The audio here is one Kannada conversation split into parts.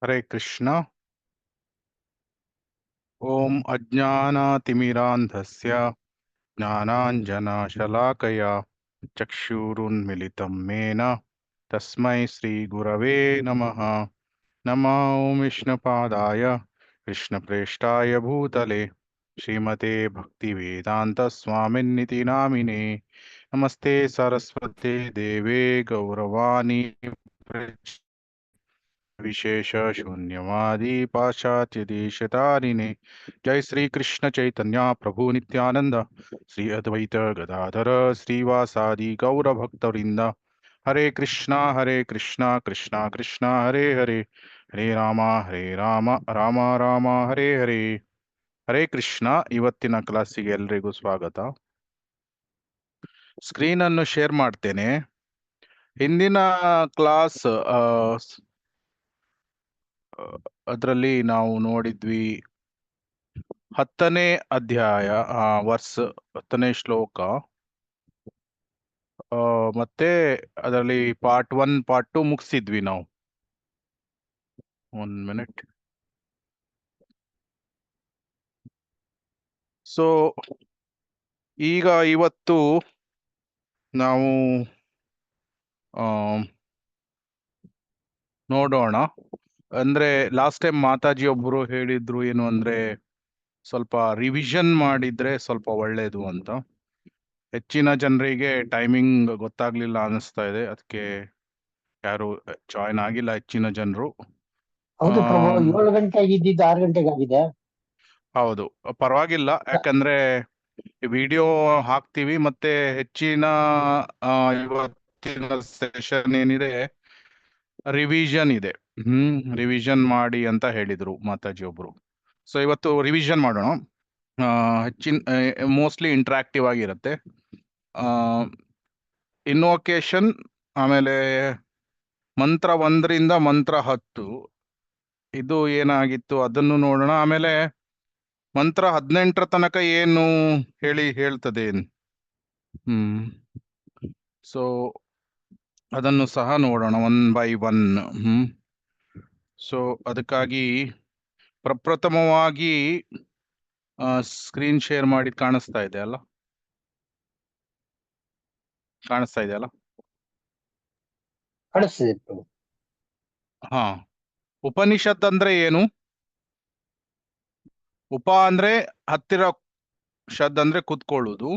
ಹರೇ ಕೃಷ್ಣ. ಓಂ ಅಜ್ಞಾನತಿಮಿರಾಂಧಸ್ಯ ಜ್ಞಾನಾಂಜನಶಲಾಕಯ ಚಕ್ಷುರುನ್ಮಿಲಿತಂ ಮೇನ ತಸ್ಮೈ ಶ್ರೀಗುರವೇ ನಮಃ. ನಮೋ ವಿಷ್ಣುಪಾದಾಯ ಕೃಷ್ಣಪ್ರೇಷ್ಠಾಯ ಭೂತಲೆ ಶ್ರೀಮತೆ ಭಕ್ತಿವೇದಾಂತ ಸ್ವಾಮಿನ್ನಿತಿ ನಾಮಿನೇ. ನಮಸ್ತೆ ಸರಸ್ವತಿ ದೇವೇ ಗೌರವಾಣಿ ವಿಶೇಷ ಶೂನ್ಯವಾದಿ ಪಾಶ್ಚಾತ್ಯ ದೇಶತಾರಿಣೆ. ಜೈ ಶ್ರೀ ಕೃಷ್ಣ ಚೈತನ್ಯ ಪ್ರಭು ನಿತ್ಯಾನಂದ ಶ್ರೀ ಅದ್ವೈತ ಗದಾಧರ ಶ್ರೀವಾಸಾದಿ ಗೌರ ಭಕ್ತವೃಂದ. ಹರೇ ಕೃಷ್ಣ ಕೃಷ್ಣ ಕೃಷ್ಣ ಹರೇ ಹರೇ, ಹರೇ ರಾಮ ರಾಮ ರಾಮ ಹರೇ ಹರೇ. ಹರೇ ಕೃಷ್ಣ. ಇವತ್ತಿನ ಕ್ಲಾಸಿಗೆ ಎಲ್ರಿಗೂ ಸ್ವಾಗತ. ಸ್ಕ್ರೀನ್ ಅನ್ನು ಶೇರ್ ಮಾಡ್ತೇನೆ. ಹಿಂದಿನ ಕ್ಲಾಸ್ ಅದರಲ್ಲಿ ನಾವು ನೋಡಿದ್ವಿ 10ನೇ ಅಧ್ಯಾಯ, ವರ್ಸ್ 10ನೇ ಶ್ಲೋಕ. ಮತ್ತೆ ಅದರಲ್ಲಿ ಪಾರ್ಟ್ 1 ಪಾರ್ಟ್ 2 ಮುಗಿಸಿದ್ವಿ ನಾವು. 1 ಮಿನಿಟ್. ಸೊ ಈಗ ಇವತ್ತು ನಾವು ನೋಡೋಣ. ಅಂದ್ರೆ ಲಾಸ್ಟ್ ಟೈಮ್ ಮಾತಾಜಿ ಒಬ್ರು ಹೇಳಿದ್ರು ಏನು ಅಂದ್ರೆ, ಸ್ವಲ್ಪ ರಿವಿಷನ್ ಮಾಡಿದ್ರೆ ಸ್ವಲ್ಪ ಒಳ್ಳೇದು ಅಂತ. ಹೆಚ್ಚಿನ ಜನರಿಗೆ ಟೈಮಿಂಗ್ ಗೊತ್ತಾಗ್ಲಿಲ್ಲ ಅನಿಸ್ತಾ ಇದೆ, ಅದಕ್ಕೆ ಯಾರು ಜಾಯಿನ್ ಆಗಿಲ್ಲ ಹೆಚ್ಚಿನ ಜನರು. ಹೌದು ಪ್ರಭು, 7 ಗಂಟೆ ಆಗಿದ್ದಿದ್ದು 6 ಗಂಟೆಗೆ ಆಗಿದೆ. ಹೌದು, ಪರವಾಗಿಲ್ಲ. ಯಾಕಂದ್ರೆ ವಿಡಿಯೋ ಹಾಕ್ತಿವಿ, ಮತ್ತೆ ಹೆಚ್ಚಿನ ಇವತ್ತಿನ ಸೆಷನ್ ಏನಿದೆ ರಿವಿಷನ್ ಇದೆ. ರಿವಿಷನ್ ಮಾಡಿ ಅಂತ ಹೇಳಿದ್ರು ಮಾತಾಜಿ ಒಬ್ರು. ಸೊ ಇವತ್ತು ರಿವಿಷನ್ ಮಾಡೋಣ. ಮೋಸ್ಟ್ಲಿ ಇಂಟ್ರಾಕ್ಟಿವ್ ಆಗಿರುತ್ತೆ. ಇನ್ವೊಕೇಶನ್, ಆಮೇಲೆ ಮಂತ್ರ 1ರಿಂದ ಮಂತ್ರ 10 ಇದು ಏನಾಗಿತ್ತು ಅದನ್ನು ನೋಡೋಣ. ಆಮೇಲೆ ಮಂತ್ರ 18ರ ತನಕ ಏನು ಹೇಳ್ತದೆ. ಸೊ ಅದನ್ನು ಸಹ ನೋಡೋಣ 1 by 1. ಸೊ ಅದಕ್ಕಾಗಿ ಪ್ರಪ್ರಥಮವಾಗಿ ಸ್ಕ್ರೀನ್ ಶೇರ್ ಮಾಡಿ ಕಾಣಿಸ್ತಾ ಇದೆ ಅಲ್ಲ? ಕಾಣಿಸ್ತಾ ಇದೆ ಅಲ್ಲ? ಕಾಣಿಸ್ತಿದೆ ಪ್ರಭು. ಹಾ. ಉಪನಿಷತ್ ಅಂದ್ರೆ ಏನು? ಉಪ ಅಂದ್ರೆ ಹತ್ತಿರ, ಶದ್ ಅಂದ್ರೆ ಕುತ್ಕೊಳ್ಳುವುದು,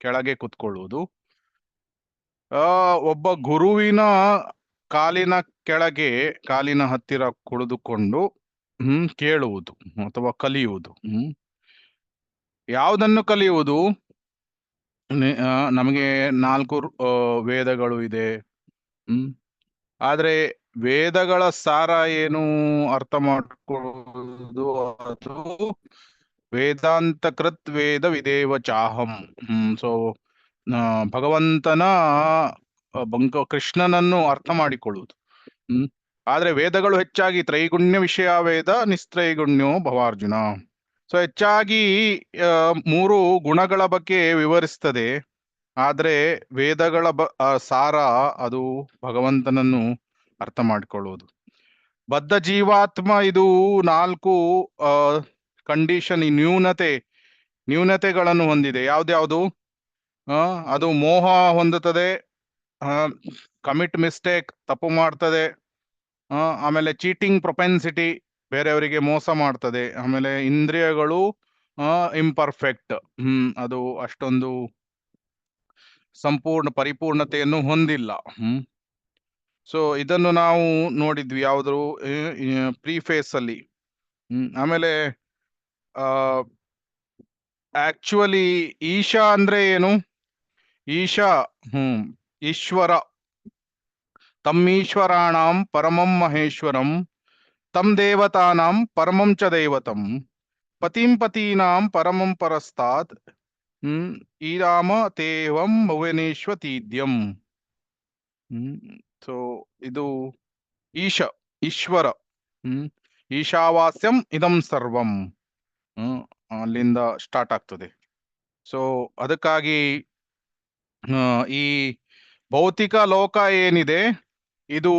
ಕೆಳಗೆ ಕುತ್ಕೊಳ್ಳುವುದು. ಒಬ್ಬ ಗುರುವಿನ ಕಾಲಿನ ಕೆಳಗೆ, ಕಾಲಿನ ಹತ್ತಿರ ಕುಳಿದುಕೊಂಡು ಕೇಳುವುದು ಅಥವಾ ಕಲಿಯುವುದು. ಯಾವುದನ್ನು ಕಲಿಯುವುದು? ನಮಗೆ 4 ವೇದಗಳು ಇದೆ. ಆದ್ರೆ ವೇದಗಳ ಸಾರ ಏನು ಅರ್ಥ ಮಾಡ್ಕೊಳ್ಳುವುದು? ಅದು ವೇದಾಂತ ಕೃತ್ ವೇದ ವಿದೇವ ಚಾಹಂ. ಸೊ ಭಗವಂತನ ಕೃಷ್ಣನನ್ನು ಅರ್ಥ ಮಾಡಿಕೊಳ್ಳುವುದು. ಆದ್ರೆ ವೇದಗಳು ಹೆಚ್ಚಾಗಿ ತ್ರೈಗುಣ್ಯ ವಿಷಯ ವೇದ, ನಿಸ್ತ್ರೈಗುಣ್ಯೋ ಭವಾರ್ಜುನ. ಸೊ ಹೆಚ್ಚಾಗಿ 3 ಗುಣಗಳ ಬಗ್ಗೆ ವಿವರಿಸ್ತದೆ. ಆದ್ರೆ ವೇದಗಳ ಸಾರ ಅದು ಭಗವಂತನನ್ನು ಅರ್ಥ ಮಾಡಿಕೊಳ್ಳುವುದು. ಬದ್ಧ ಜೀವಾತ್ಮ ಇದು 4 ಕಂಡೀಷನ್, ನ್ಯೂನತೆಗಳನ್ನು ಹೊಂದಿದೆ. ಯಾವ್ದ್ಯಾವುದು? ಅದು ಮೋಹ ಹೊಂದುತ್ತದೆ, ಕಮಿಟ್ ಮಿಸ್ಟೇಕ್, ತಪ್ಪು ಮಾಡ್ತದೆ. ಆಮೇಲೆ ಚೀಟಿಂಗ್ ಪ್ರೊಪೆನ್ಸಿಟಿ, ಬೇರೆಯವರಿಗೆ ಮೋಸ ಮಾಡ್ತದೆ. ಆಮೇಲೆ ಇಂದ್ರಿಯಗಳು ಇಂಪರ್ಫೆಕ್ಟ್, ಅದು ಅಷ್ಟೊಂದು ಪರಿಪೂರ್ಣತೆಯನ್ನು ಹೊಂದಿಲ್ಲ. ಸೊ ಇದನ್ನು ನಾವು ನೋಡಿದ್ವಿ ಯಾವ್ದು ಪ್ರೀಫೇಸ್ ಅಲ್ಲಿ. ಆಮೇಲೆ ಆಕ್ಚುಲಿ ಈಶಾ ಅಂದ್ರೆ ಏನು? ಈಶಾ ಈಶ್ವರ. ತಮ್ಮೀಶ್ವರಾಣಾಂ ಪರಮಂ ಮಹೇಶ್ವರಂ, ತಂ ದೇವತಾನಾಂ ಪರಮಂ ಚ ದೈವತಂ, ಪತಿಂ ಪತೀನಾಂ ಪರಮಂ ಪರಸ್ತಾತ್, ಈರಾಮ ತೇವಂ ಭುವನೇಶ್ವತೀದ್ಯಂ. ಸೊ ಇದು ಈಶ್ವರ. ಈಶಾವಾಸ್ಯಂ ಇದಂ ಸರ್ವಂ, ಅಲ್ಲಿಂದ ಸ್ಟಾರ್ಟ್ ಆಗ್ತದೆ. ಸೊ ಅದಕ್ಕಾಗಿ ಈ ಭೌತಿಕ ಲೋಕ ಏನಿದೆ ಇದು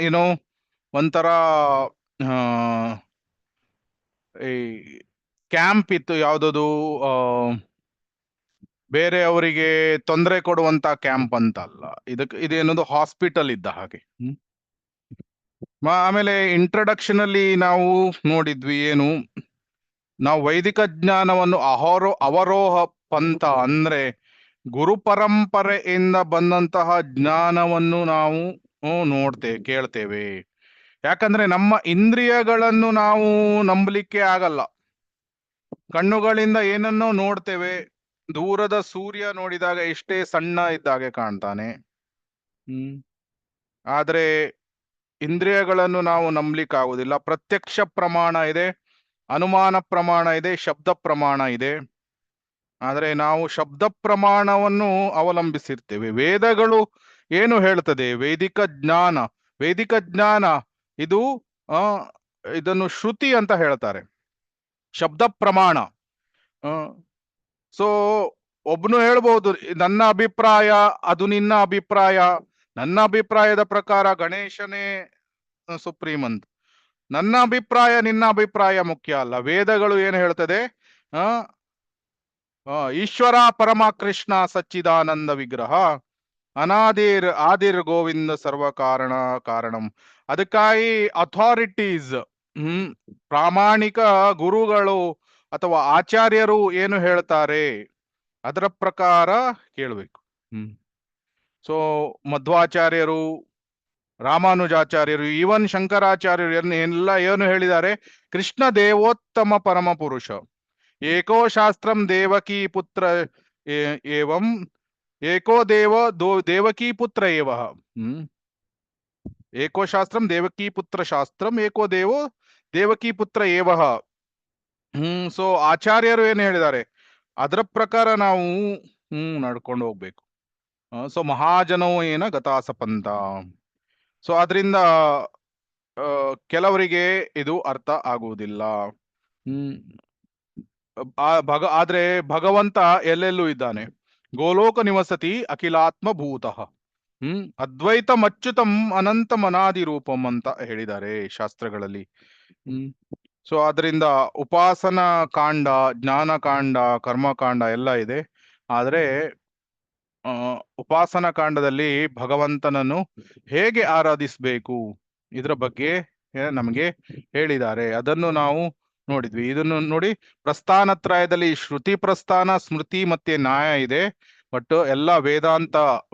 ಏನೋ ಒಂಥರ ಈ ಕ್ಯಾಂಪ್ ಇತ್ತು ಯಾವ್ದದು, ಬೇರೆಯವರಿಗೆ ತೊಂದರೆ ಕೊಡುವಂತ ಕ್ಯಾಂಪ್ ಅಂತ ಅಲ್ಲ, ಇದೇನೊಂದು ಹಾಸ್ಪಿಟಲ್ ಇದ್ದ ಹಾಗೆ. ಆಮೇಲೆ ಇಂಟ್ರಡಕ್ಷನ್ ಅಲ್ಲಿ ನಾವು ನೋಡಿದ್ವಿ ಏನು, ನಾವು ವೈದಿಕ ಜ್ಞಾನವನ್ನು ಅವರೋಹ ಪಂಥ ಅಂದ್ರೆ ಗುರು ಪರಂಪರೆಯಿಂದ ಬಂದಂತಹ ಜ್ಞಾನವನ್ನು ನಾವು ಕೇಳ್ತೇವೆ. ಯಾಕಂದ್ರೆ ನಮ್ಮ ಇಂದ್ರಿಯಗಳನ್ನು ನಾವು ನಂಬಲಿಕ್ಕೆ ಆಗಲ್ಲ. ಕಣ್ಣುಗಳಿಂದ ಏನನ್ನೋ ನೋಡ್ತೇವೆ, ದೂರದ ಸೂರ್ಯ ನೋಡಿದಾಗ ಎಷ್ಟೇ ಸಣ್ಣ ಇದ್ದಾಗೆ ಕಾಣ್ತಾನೆ. ಆದ್ರೆ ಇಂದ್ರಿಯಗಳನ್ನು ನಾವು ನಂಬಲಿಕ್ಕೆ ಆಗುದಿಲ್ಲ. ಪ್ರತ್ಯಕ್ಷ ಪ್ರಮಾಣ ಇದೆ, ಅನುಮಾನ ಪ್ರಮಾಣ ಇದೆ, ಶಬ್ದ ಪ್ರಮಾಣ ಇದೆ. ಆದ್ರೆ ನಾವು ಶಬ್ದ ಪ್ರಮಾಣವನ್ನು ಅವಲಂಬಿಸಿರ್ತೇವೆ. ವೇದಗಳು ಏನು ಹೇಳ್ತದೆ, ವೇದಿಕ ಜ್ಞಾನ ಇದು ಇದನ್ನು ಶ್ರುತಿ ಅಂತ ಹೇಳ್ತಾರೆ, ಶಬ್ದ ಪ್ರಮಾಣ. ಸೊ ಒಬ್ನು ಹೇಳ್ಬಹುದು ನನ್ನ ಅಭಿಪ್ರಾಯ, ಅದು ನಿನ್ನ ಅಭಿಪ್ರಾಯ. ನನ್ನ ಅಭಿಪ್ರಾಯದ ಪ್ರಕಾರ ಗಣೇಶನೇ ಸುಪ್ರೀಂ ಅಂತ. ನನ್ನ ಅಭಿಪ್ರಾಯ ನಿನ್ನ ಅಭಿಪ್ರಾಯ ಮುಖ್ಯ ಅಲ್ಲ. ವೇದಗಳು ಏನು ಹೇಳ್ತದೆ, ಈಶ್ವರ ಪರಮ ಕೃಷ್ಣ ಸಚ್ಚಿದಾನಂದ ವಿಗ್ರಹ ಆದಿರ್ ಗೋವಿಂದ ಸರ್ವ ಕಾರಣಂ. ಅದಕ್ಕಾಗಿ ಅಥಾರಿಟೀಸ್, ಪ್ರಾಮಾಣಿಕ ಗುರುಗಳು ಅಥವಾ ಆಚಾರ್ಯರು ಏನು ಹೇಳ್ತಾರೆ ಅದರ ಪ್ರಕಾರ ಕೇಳಬೇಕು. ಸೊ ಮಧ್ವಾಚಾರ್ಯರು, ರಾಮಾನುಜಾಚಾರ್ಯರು, ಈವನ್ ಶಂಕರಾಚಾರ್ಯರು ಏನು ಹೇಳಿದ್ದಾರೆ, ಕೃಷ್ಣ ದೇವೋತ್ತಮ ಪರಮ ಪುರುಷ, ಏಕೋ ಶಾಸ್ತ್ರಂ ದೇವಕಿ ಪುತ್ರ ಏವಂ, ಏಕೋ ದೇವಕಿ ಪುತ್ರ ಏವ. ಏಕೋ ಶಾಸ್ತ್ರಂ ದೇವಕಿ ಪುತ್ರ ಶಾಸ್ತ್ರಂ, ಏಕೋ ದೇವಕಿ ಪುತ್ರ ಏವ. ಸೊ ಆಚಾರ್ಯರು ಏನು ಹೇಳಿದ್ದಾರೆ ಅದರ ಪ್ರಕಾರ ನಾವು ನಡ್ಕೊಂಡು ಹೋಗ್ಬೇಕು. ಸೊ ಮಹಾಜನೋ ಏನ ಗತಾಸಪಂತ. ಸೊ ಅದರಿಂದ ಕೆಲವರಿಗೆ ಇದು ಅರ್ಥ ಆಗುವುದಿಲ್ಲ. ಆದ್ರೆ ಭಗವಂತ ಎಲ್ಲೆಲ್ಲೂ ಇದ್ದಾನೆ. ಗೋಲೋಕ ನಿವಸತಿ ಅಖಿಲಾತ್ಮ ಭೂತಃ, ಅದ್ವೈತ ಮಚ್ಯುತಂ ಅನಂತ ಮನಾದಿ ರೂಪಂ ಅಂತ ಹೇಳಿದ್ದಾರೆ ಶಾಸ್ತ್ರಗಳಲ್ಲಿ. ಸೊ ಅದರಿಂದ ಉಪಾಸನಾ ಕಾಂಡ, ಜ್ಞಾನಕಾಂಡ, ಕರ್ಮಕಾಂಡ ಎಲ್ಲ ಇದೆ. ಆದ್ರೆ ಉಪಾಸನಾ ಕಾಂಡದಲ್ಲಿ ಭಗವಂತನನ್ನು ಹೇಗೆ ಆರಾಧಿಸಬೇಕು ಇದರ ಬಗ್ಗೆ ನಮಗೆ ಹೇಳಿದ್ದಾರೆ. ಅದನ್ನು ನಾವು ನೋಡಿದ್ವಿ. ಇದನ್ನು ನೋಡಿ, ಪ್ರಸ್ಥಾನತ್ರಯದಲ್ಲಿ ಶ್ರುತಿ ಪ್ರಸ್ಥಾನ, ಸ್ಮೃತಿ ಮತ್ತೆ ನ್ಯಾಯ ಇದೆ. ಬಟ್ ಎಲ್ಲ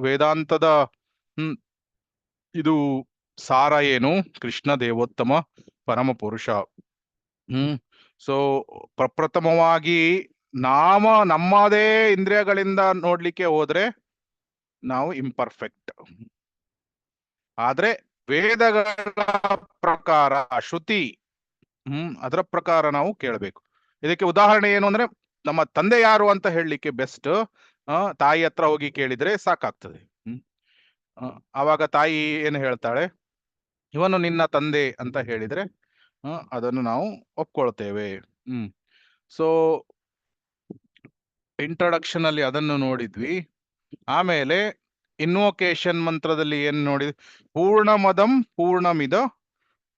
ವೇದಾಂತದ ಇದು ಸಾರ ಏನು, ಕೃಷ್ಣ ದೇವೋತ್ತಮ ಪರಮ ಪುರುಷ. ಸೊ ಪ್ರಪ್ರಥಮವಾಗಿ ನಮ್ಮದೇ ಇಂದ್ರಿಯಗಳಿಂದ ನೋಡ್ಲಿಕ್ಕೆ ಹೋದ್ರೆ ನಾವು ಇಂಪರ್ಫೆಕ್ಟ್. ಆದ್ರೆ ವೇದಗಳ ಪ್ರಕಾರ, ಶ್ರುತಿ ಅದರ ಪ್ರಕಾರ ನಾವು ಕೇಳಬೇಕು. ಇದಕ್ಕೆ ಉದಾಹರಣೆ ಏನು ಅಂದ್ರೆ, ನಮ್ಮ ತಂದೆ ಯಾರು ಅಂತ ಹೇಳಲಿಕ್ಕೆ ಬೆಸ್ಟ್ ತಾಯಿ ಹತ್ರ ಹೋಗಿ ಕೇಳಿದ್ರೆ ಸಾಕಾಗ್ತದೆ. ಆವಾಗ ತಾಯಿ ಏನು ಹೇಳ್ತಾಳೆ, ಇವನು ನಿನ್ನ ತಂದೆ ಅಂತ ಹೇಳಿದ್ರೆ ಅದನ್ನು ನಾವು ಒಪ್ಕೊಳ್ತೇವೆ. ಸೊ ಇಂಟ್ರೊಡಕ್ಷನ್ ಅಲ್ಲಿ ಅದನ್ನು ನೋಡಿದ್ವಿ. ಆಮೇಲೆ ಇನ್ವೊಕೇಶನ್ ಮಂತ್ರದಲ್ಲಿ ಏನ್ ನೋಡಿದ್ವಿ, ಪೂರ್ಣಮದಂ ಪೂರ್ಣಮಿದ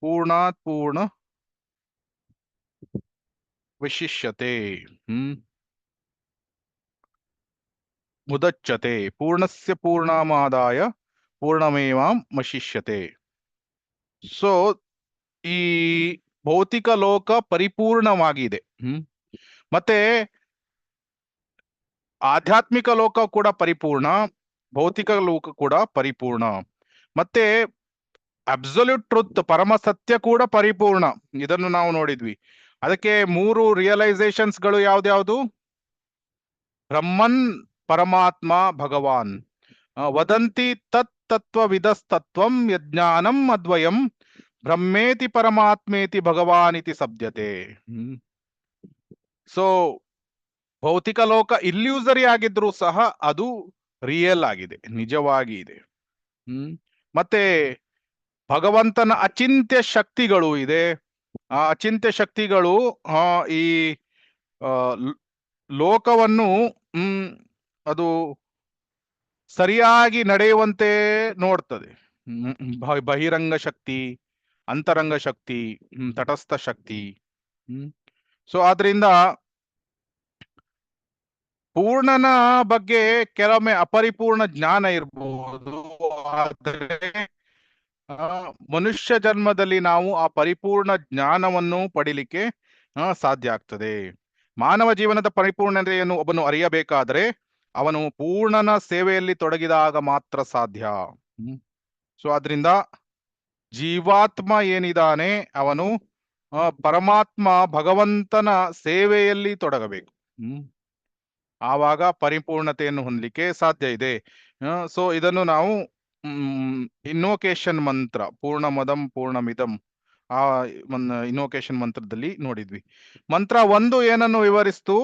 ಪೂರ್ಣಾತ್ ಪೂರ್ಣ ವಿಶಿಷ್ಯತೆ ಮುದಚ್ಯತೆ ಪೂರ್ಣಸ್ಯ ಪೂರ್ಣಮಾದಾಯ ಪೂರ್ಣಮೇವಾಂ ವಶಿಷ್ಯತೆ. ಸೊ ಈ ಭೌತಿಕ ಲೋಕ ಪರಿಪೂರ್ಣವಾಗಿದೆ, ಮತ್ತೆ ಆಧ್ಯಾತ್ಮಿಕ ಲೋಕ ಕೂಡ ಪರಿಪೂರ್ಣ, ಭೌತಿಕ ಲೋಕ ಕೂಡ ಪರಿಪೂರ್ಣ, ಮತ್ತೆ ಅಬ್ಸಲ್ಯೂಟ್ ಟ್ರುತ್ ಪರಮ ಸತ್ಯ ಕೂಡ ಪರಿಪೂರ್ಣ. ಇದನ್ನು ನಾವು ನೋಡಿದ್ವಿ. ಅದಕ್ಕೆ 3 ರಿಯಲೈಸೇಷನ್ಸ್ ಗಳು ಯಾವ್ದ್ಯಾವ್ದು, ಬ್ರಹ್ಮನ್, ಪರಮಾತ್ಮ, ಭಗವಾನ್. ವದಂತಿ ತತ್ ತತ್ವವಿದಸ್ತತ್ವಂ ಯಜ್ಞಾನಂ ಅದ್ವಯಂ ಬ್ರಹ್ಮೇತಿ ಪರಮಾತ್ಮೇತಿ ಭಗವಾನಿತಿ ಸಬ್ದ್ಯತೆ. ಸೊ ಭೌತಿಕ ಲೋಕ ಇಲ್ಯೂಸರಿ ಆಗಿದ್ರು ಸಹ ಅದು ರಿಯಲ್ ಆಗಿದೆ, ನಿಜವಾಗಿ ಇದೆ. ಮತ್ತೆ ಭಗವಂತನ ಅಚಿಂತ್ಯ ಶಕ್ತಿಗಳು ಇದೆ. ಆ ಅಚಿಂತ್ಯ ಶಕ್ತಿಗಳು ಈ ಲೋಕವನ್ನು ಅದು ಸರಿಯಾಗಿ ನಡೆಯುವಂತೆ ನೋಡ್ತದೆ. ಬಹಿರಂಗ ಶಕ್ತಿ, ಅಂತರಂಗ ಶಕ್ತಿ, ತಟಸ್ಥ ಶಕ್ತಿ. ಸೊ ಆದ್ರಿಂದ ಪೂರ್ಣನ ಬಗ್ಗೆ ಕೆಲವೊಮ್ಮೆ ಅಪರಿಪೂರ್ಣ ಜ್ಞಾನ ಇರಬಹುದು, ಆದರೆ ಮನುಷ್ಯ ಜನ್ಮದಲ್ಲಿ ನಾವು ಆ ಪರಿಪೂರ್ಣ ಜ್ಞಾನವನ್ನು ಪಡಿಲಿಕ್ಕೆ ಸಾಧ್ಯ ಆಗ್ತದೆ. ಮಾನವ ಜೀವನದ ಪರಿಪೂರ್ಣತೆಯನ್ನು ಒಬ್ಬನು ಅರಿಯಬೇಕಾದರೆ ಅವನು ಪೂರ್ಣನ ಸೇವೆಯಲ್ಲಿ ತೊಡಗಿದಾಗ ಮಾತ್ರ ಸಾಧ್ಯ. ಸೊ ಆದ್ರಿಂದ ಜೀವಾತ್ಮ ಏನಿದಾನೆ ಅವನು ಪರಮಾತ್ಮ ಭಗವಂತನ ಸೇವೆಯಲ್ಲಿ ತೊಡಗಬೇಕು. ಆವಾಗ ಪರಿಪೂರ್ಣತೆಯನ್ನು ಹೊಂದಲಿಕ್ಕೆ ಸಾಧ್ಯ ಇದೆ. ಸೊ ಇದನ್ನು ನಾವು ಇನ್ವೊಕೇಶನ್ ಮಂತ್ರ, ಪೂರ್ಣಮದಂ ಪೂರ್ಣಮಿದಂ, ಆ ಇನ್ವೊಕೇಶನ್ ಮಂತ್ರದಲ್ಲಿ ನೋಡಿದ್ವಿ. ಮಂತ್ರ 1 ಏನನ್ನು ವಿವರಿಸ್ತು?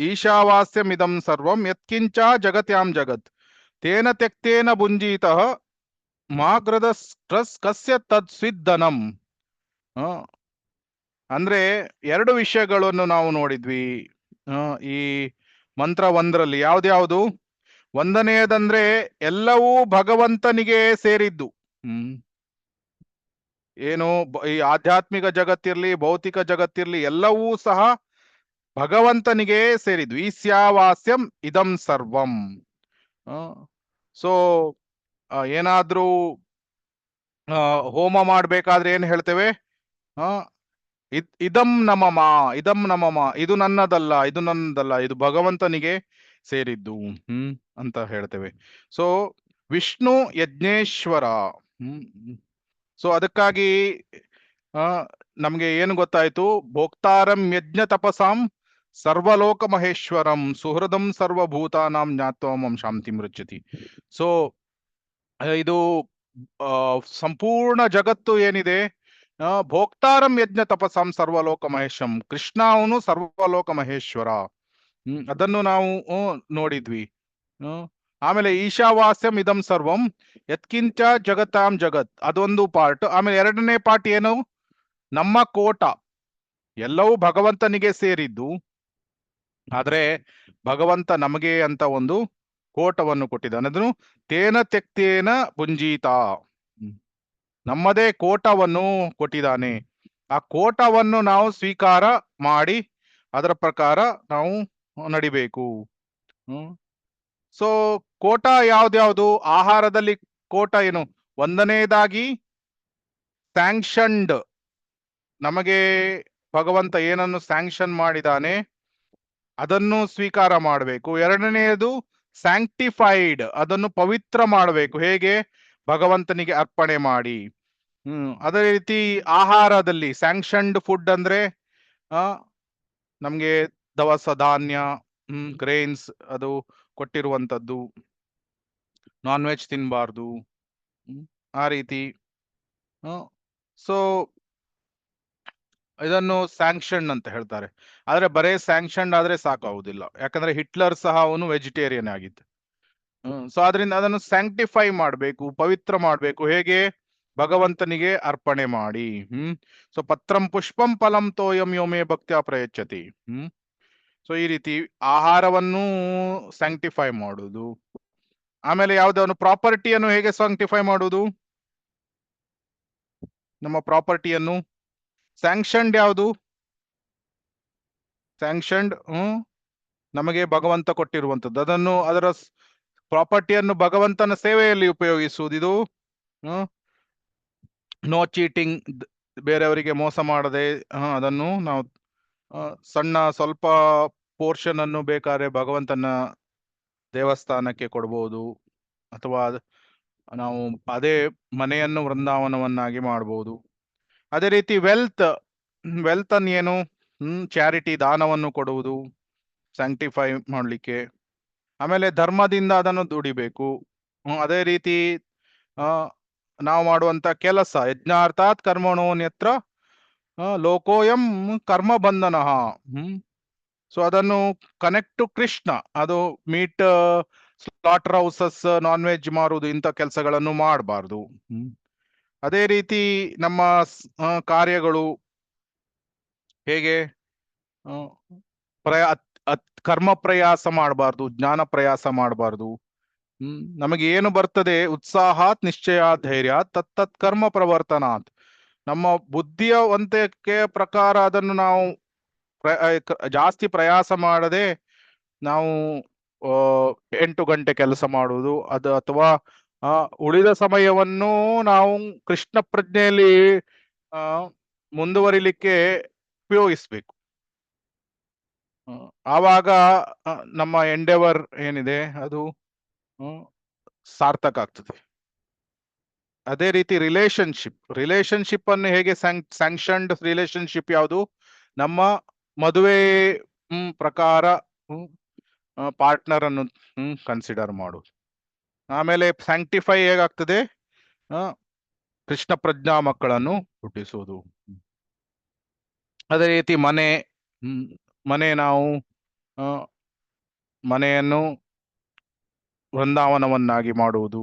ಈಶಾವಾಸ್ಯಮಿದಂ ಸರ್ವಂ ಯತ್ಕಿಂಚ ಜಗತ್ಯಾಂ ಜಗತ್ ತೇನ ತ್ಯಕ್ತೇನ ಭುಂಜೀತಃ ಮಾಗ್ರದ ಕಸ್ಯ ತದ್ ಸ್ವಿದ್ದನಂ. ಅಂದ್ರೆ 2 ವಿಷಯಗಳನ್ನು ನಾವು ನೋಡಿದ್ವಿ ಈ ಮಂತ್ರ 1ರಲ್ಲಿ. ಯಾವ್ದ್ಯಾವುದು? 1ನೇದಂದ್ರೆ ಎಲ್ಲವೂ ಭಗವಂತನಿಗೆ ಸೇರಿದ್ದು. ಏನು ಈ ಆಧ್ಯಾತ್ಮಿಕ ಜಗತ್ತಿರ್ಲಿ, ಭೌತಿಕ ಜಗತ್ತಿರ್ಲಿ, ಎಲ್ಲವೂ ಸಹ ಭಗವಂತನಿಗೆ ಸೇರಿದ್ದು. ಈಸ್ಯಾವಾಸ್ಯಂ ಇದಂ ಸರ್ವಂ. ಸೊ ಏನಾದ್ರೂ ಹೋಮ ಮಾಡ್ಬೇಕಾದ್ರೆ ಏನ್ ಹೇಳ್ತೇವೆ? ಇದಂ ನಮಮ, ಇದಂ ನಮಮ, ಇದು ನನ್ನದಲ್ಲ, ಇದು ನನ್ನದಲ್ಲ, ಇದು ಭಗವಂತನಿಗೆ ಸೇರಿದ್ದು ಅಂತ ಹೇಳ್ತೇವೆ. ಸೊ ವಿಷ್ಣು ಯಜ್ಞೇಶ್ವರ. ಸೊ ಅದಕ್ಕಾಗಿ ನಮ್ಗೆ ಏನು ಗೊತ್ತಾಯ್ತು? ಭೋಕ್ತಾರಂ ಯಜ್ಞ ತಪಸಾಂ ಸರ್ವಲೋಕ ಮಹೇಶ್ವರಂ ಸುಹೃದಂ ಸರ್ವಭೂತಾನಾಂ ಜ್ಞಾತ್ವಂ ಶಾಂತಿ ಮೃಚ್ಯತಿ. ಸೊ ಇದು ಸಂಪೂರ್ಣ ಜಗತ್ತು ಏನಿದೆ, ಭೋಕ್ತಾರಂ ಯಜ್ಞ ತಪಸಾಂ ಸರ್ವಲೋಕ ಮಹೇಶಂ, ಕೃಷ್ಣ ಅವನು ಸರ್ವಲೋಕ ಮಹೇಶ್ವರ. ಅದನ್ನು ನಾವು ನೋಡಿದ್ವಿ. ಆಮೇಲೆ ಈಶಾವಾಸ್ಯಂ ಇದಂ ಸರ್ವಂ ಯತ್ಕಿಂಚ ಜಗತಾಂ ಜಗತ್, ಅದೊಂದು ಪಾರ್ಟ್. ಆಮೇಲೆ 2ನೇ ಪಾರ್ಟ್ ಏನು? ನಮ್ಮ ಕೋಟ ಎಲ್ಲವೂ ಭಗವಂತನಿಗೆ ಸೇರಿದ್ದು, ಆದ್ರೆ ಭಗವಂತ ನಮಗೆ ಅಂತ ಒಂದು ಕೋಟವನ್ನು ಕೊಟ್ಟಿದ್ದಾನೆ. ಅದನ್ನು ತೇನ ತ್ಯಕ್ತೇನ ಭುಂಜೀತ, ನಮ್ಮದೇ ಕೋಟವನ್ನು ಕೊಟ್ಟಿದ್ದಾನೆ. ಆ ಕೋಟವನ್ನು ನಾವು ಸ್ವೀಕಾರ ಮಾಡಿ ಅದರ ಪ್ರಕಾರ ನಾವು ನಡಿಬೇಕು. ಸೊ ಕೋಟ ಯಾವ್ದ್ಯಾವ್ದು? ಆಹಾರದಲ್ಲಿ ಕೋಟ ಏನು? 1ನೇದಾಗಿ ಸ್ಯಾಂಕ್ಷನ್ಡ್, ನಮಗೆ ಭಗವಂತ ಏನನ್ನು ಸ್ಯಾಂಕ್ಷನ್ ಮಾಡಿದಾನೆ ಅದನ್ನು ಸ್ವೀಕಾರ ಮಾಡಬೇಕು. 2ನೇದು ಸ್ಯಾಂಕ್ಟಿಫೈಡ್, ಅದನ್ನು ಪವಿತ್ರ ಮಾಡಬೇಕು. ಹೇಗೆ? ಭಗವಂತನಿಗೆ ಅರ್ಪಣೆ ಮಾಡಿ. ಅದೇ ರೀತಿ ಆಹಾರದಲ್ಲಿ ಸ್ಯಾಂಕ್ಷನ್ಡ್ ಫುಡ್ ಅಂದ್ರೆ ನಮ್ಗೆ ದವಸ ಧಾನ್ಯ, ಗ್ರೇನ್ಸ್ ಅದು ಕೊಟ್ಟಿರುವಂತದ್ದು, ನಾನ್ ವೆಜ್ ತಿನ್ಬಾರ್ದು, ಆ ರೀತಿ. ಸೊ ಇದನ್ನು ಸ್ಯಾಂಕ್ಷನ್ ಅಂತ ಹೇಳ್ತಾರೆ. ಆದ್ರೆ ಬರೇ ಸ್ಯಾಂಕ್ಷನ್ ಆದ್ರೆ ಸಾಕಾಗುದಿಲ್ಲ, ಯಾಕಂದ್ರೆ ಹಿಟ್ಲರ್ ಸಹ ಅವನು ವೆಜಿಟೇರಿಯನ್ ಆಗಿದ್ದ. ಸೊ ಆದ್ರಿಂದ ಅದನ್ನು ಸ್ಯಾಂಕ್ಟಿಫೈ ಮಾಡಬೇಕು, ಪವಿತ್ರ ಮಾಡಬೇಕು. ಹೇಗೆ? ಭಗವಂತನಿಗೆ ಅರ್ಪಣೆ ಮಾಡಿ. ಸೊ ಪತ್ರಂ ಪುಷ್ಪಂ ಫಲಂ ತೋಯಂ ಯೋಮೇ ಭಕ್ತ್ಯಾ ಪ್ರಯಚ್ಛತಿ. ಸೊ ಈ ರೀತಿ ಆಹಾರವನ್ನು ಸ್ಯಾಂಕ್ಟಿಫೈ ಮಾಡುವುದು. ಆಮೇಲೆ ಯಾವುದನ್ನು ಪ್ರಾಪರ್ಟಿಯನ್ನು ಹೇಗೆ ಸ್ಯಾಂಕ್ಟಿಫೈ ಮಾಡುವುದು? ನಮ್ಮ ಪ್ರಾಪರ್ಟಿಯನ್ನು ಸ್ಯಾಂಕ್ಷನ್ಡ್ ಯಾವುದು? ಸ್ಯಾಂಕ್ಷನ್ಡ್ ನಮಗೆ ಭಗವಂತ ಕೊಟ್ಟಿರುವಂತದ್ದು, ಅದನ್ನು ಅದರ ಪ್ರಾಪರ್ಟಿಯನ್ನು ಭಗವಂತನ ಸೇವೆಯಲ್ಲಿ ಉಪಯೋಗಿಸುವುದು. ಇದು ನೋ ಚೀಟಿಂಗ್, ಬೇರೆಯವರಿಗೆ ಮೋಸ ಮಾಡದೆ ಅದನ್ನು ನಾವು ಸಣ್ಣ ಸ್ವಲ್ಪ ಪೋರ್ಷನ್ ಅನ್ನು ಬೇಕಾದ್ರೆ ಭಗವಂತನ ದೇವಸ್ಥಾನಕ್ಕೆ ಕೊಡ್ಬೋದು, ಅಥವಾ ನಾವು ಅದೇ ಮನೆಯನ್ನು ವೃಂದಾವನವನ್ನಾಗಿ ಮಾಡಬಹುದು. ಅದೇ ರೀತಿ ವೆಲ್ತ್ ಅನ್ನು ಏನು? ಚಾರಿಟಿ, ದಾನವನ್ನು ಕೊಡುವುದು, ಸ್ಯಾಂಕ್ಟಿಫೈ ಮಾಡಲಿಕ್ಕೆ. ಆಮೇಲೆ ಧರ್ಮದಿಂದ ಅದನ್ನು ದುಡಿಬೇಕು. ಅದೇ ರೀತಿ ನಾವು ಮಾಡುವಂತ ಕೆಲಸ, ಯಜ್ಞಾರ್ಥಾತ್ ಕರ್ಮಣೋನ್ಯತ್ರ ಲೋಕೋಯಂ ಕರ್ಮ ಬಂಧನ. ಸೊ ಅದನ್ನು ಕನೆಕ್ಟ್ ಟು ಕೃಷ್ಣ. ಅದು meat slaughter houses, non veg ಮಾರುವುದು, ಇಂಥ ಕೆಲಸಗಳನ್ನು ಮಾಡಬಾರ್ದು. ಅದೇ ರೀತಿ ನಮ್ಮ ಕಾರ್ಯಗಳು ಹೇಗೆ? ಕರ್ಮ ಪ್ರಯಾಸ ಮಾಡಬಾರ್ದು, ಜ್ಞಾನ ಪ್ರಯಾಸ ಮಾಡಬಾರ್ದು. ನಮಗೆ ಏನು ಬರ್ತದೆ, ಉತ್ಸಾಹಾತ್ ನಿಶ್ಚಯ ಧೈರ್ಯ ತತ್ತತ್ ಕರ್ಮ ಪ್ರವರ್ತನಾತ್. ನಮ್ಮ ಬುದ್ಧಿಯವಂತಿಕೆ ಪ್ರಕಾರ ಅದನ್ನು ನಾವು ಜಾಸ್ತಿ ಪ್ರಯಾಸ ಮಾಡದೆ ನಾವು 8 ಗಂಟೆ ಕೆಲಸ ಮಾಡುವುದು ಅದು, ಅಥವಾ ಉಳಿದ ಸಮಯವನ್ನು ನಾವು ಕೃಷ್ಣ ಪ್ರಜ್ಞೆಯಲ್ಲಿ ಆ ಮುಂದುವರಿಲಿಕ್ಕೆ ಉಪಯೋಗಿಸ್ಬೇಕು. ಆವಾಗ ನಮ್ಮ ಎಂಡೆವರ್ ಏನಿದೆ ಅದು ಸಾರ್ಥಕ ಆಗ್ತದೆ. ಅದೇ ರೀತಿ ರಿಲೇಶನ್ಶಿಪ್ ಅನ್ನು ಹೇಗೆ ಸ್ಯಾಂಕ್ಷನ್ಡ್ ರಿಲೇಶನ್ಶಿಪ್ ಯಾವುದು, ನಮ್ಮ ಮದುವೆ ಪ್ರಕಾರ ಪಾರ್ಟ್ನರ್ ಅನ್ನು ಕನ್ಸಿಡರ್ ಮಾಡುದು. ಆಮೇಲೆ ಸ್ಯಾಂಕ್ಟಿಫೈ ಹೇಗಾಗ್ತದೆ, ಕೃಷ್ಣ ಪ್ರಜ್ಞಾ ಮಕ್ಕಳನ್ನು ಹುಟ್ಟಿಸುವುದು. ಅದೇ ರೀತಿ ಮನೆ ನಾವು ಮನೆಯನ್ನು ವೃಂದಾವನವನ್ನಾಗಿ ಮಾಡುವುದು.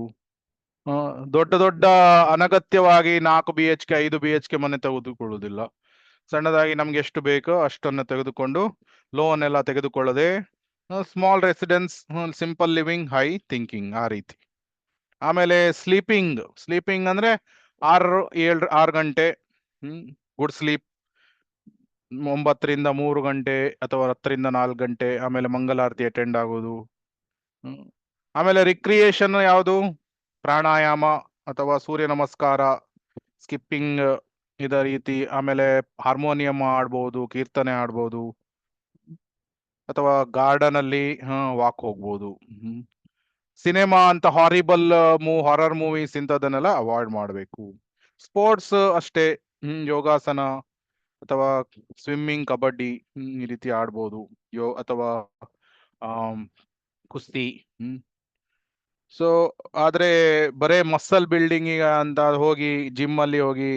ದೊಡ್ಡ ದೊಡ್ಡ ಅನಗತ್ಯವಾಗಿ 4 BHK 5 BHK ಮನೆ ತೆಗೆದುಕೊಳ್ಳುವುದಿಲ್ಲ. ಸಣ್ಣದಾಗಿ ನಮ್ಗೆ ಎಷ್ಟು ಬೇಕೋ ಅಷ್ಟನ್ನು ತೆಗೆದುಕೊಂಡು ಲೋನ್ ಎಲ್ಲ ತೆಗೆದುಕೊಳ್ಳದೆ small residence, simple living, high thinking, ಆ ರೀತಿ. ಆಮೇಲೆ ಸ್ಲೀಪಿಂಗ್ ಅಂದ್ರೆ 6 ಗಂಟೆ ಗುಡ್ ಸ್ಲೀಪ್, 9 ರಿಂದ 3 ಗಂಟೆ ಅಥವಾ 10 ರಿಂದ 4 ಗಂಟೆ. ಆಮೇಲೆ ಮಂಗಲಾರತಿ ಅಟೆಂಡ್ ಆಗೋದು. ಆಮೇಲೆ ರಿಕ್ರಿಯೇಷನ್ ಯಾವುದು, ಪ್ರಾಣಾಯಾಮ ಅಥವಾ ಸೂರ್ಯ ನಮಸ್ಕಾರ, ಸ್ಕಿಪ್ಪಿಂಗ್, ಇದ ರೀತಿ. ಆಮೇಲೆ ಹಾರ್ಮೋನಿಯಂ ಆಡ್ಬೋದು, ಕೀರ್ತನೆ ಆಡ್ಬೋದು, ಅಥವಾ ಗಾರ್ಡನ್ ಅಲ್ಲಿ ವಾಕ್ ಹೋಗ್ಬೋದು. ಸಿನಿಮಾ ಅಂತ ಹಾರರ್ ಮೂವೀಸ್ ಇಂಥದನ್ನೆಲ್ಲ ಅವಾಯ್ಡ್ ಮಾಡಬೇಕು. ಸ್ಪೋರ್ಟ್ಸ್ ಅಷ್ಟೇ, ಯೋಗಾಸನ ಅಥವಾ ಸ್ವಿಮ್ಮಿಂಗ್, ಕಬಡ್ಡಿ ಈ ರೀತಿ ಆಡ್ಬೋದು, ಅಥವಾ ಕುಸ್ತಿ. ಸೊ ಆದ್ರೆ ಬರೇ ಮಸಲ್ ಬಿಲ್ಡಿಂಗ್ ಅಂತ ಹೋಗಿ ಜಿಮ್ ಅಲ್ಲಿ ಹೋಗಿ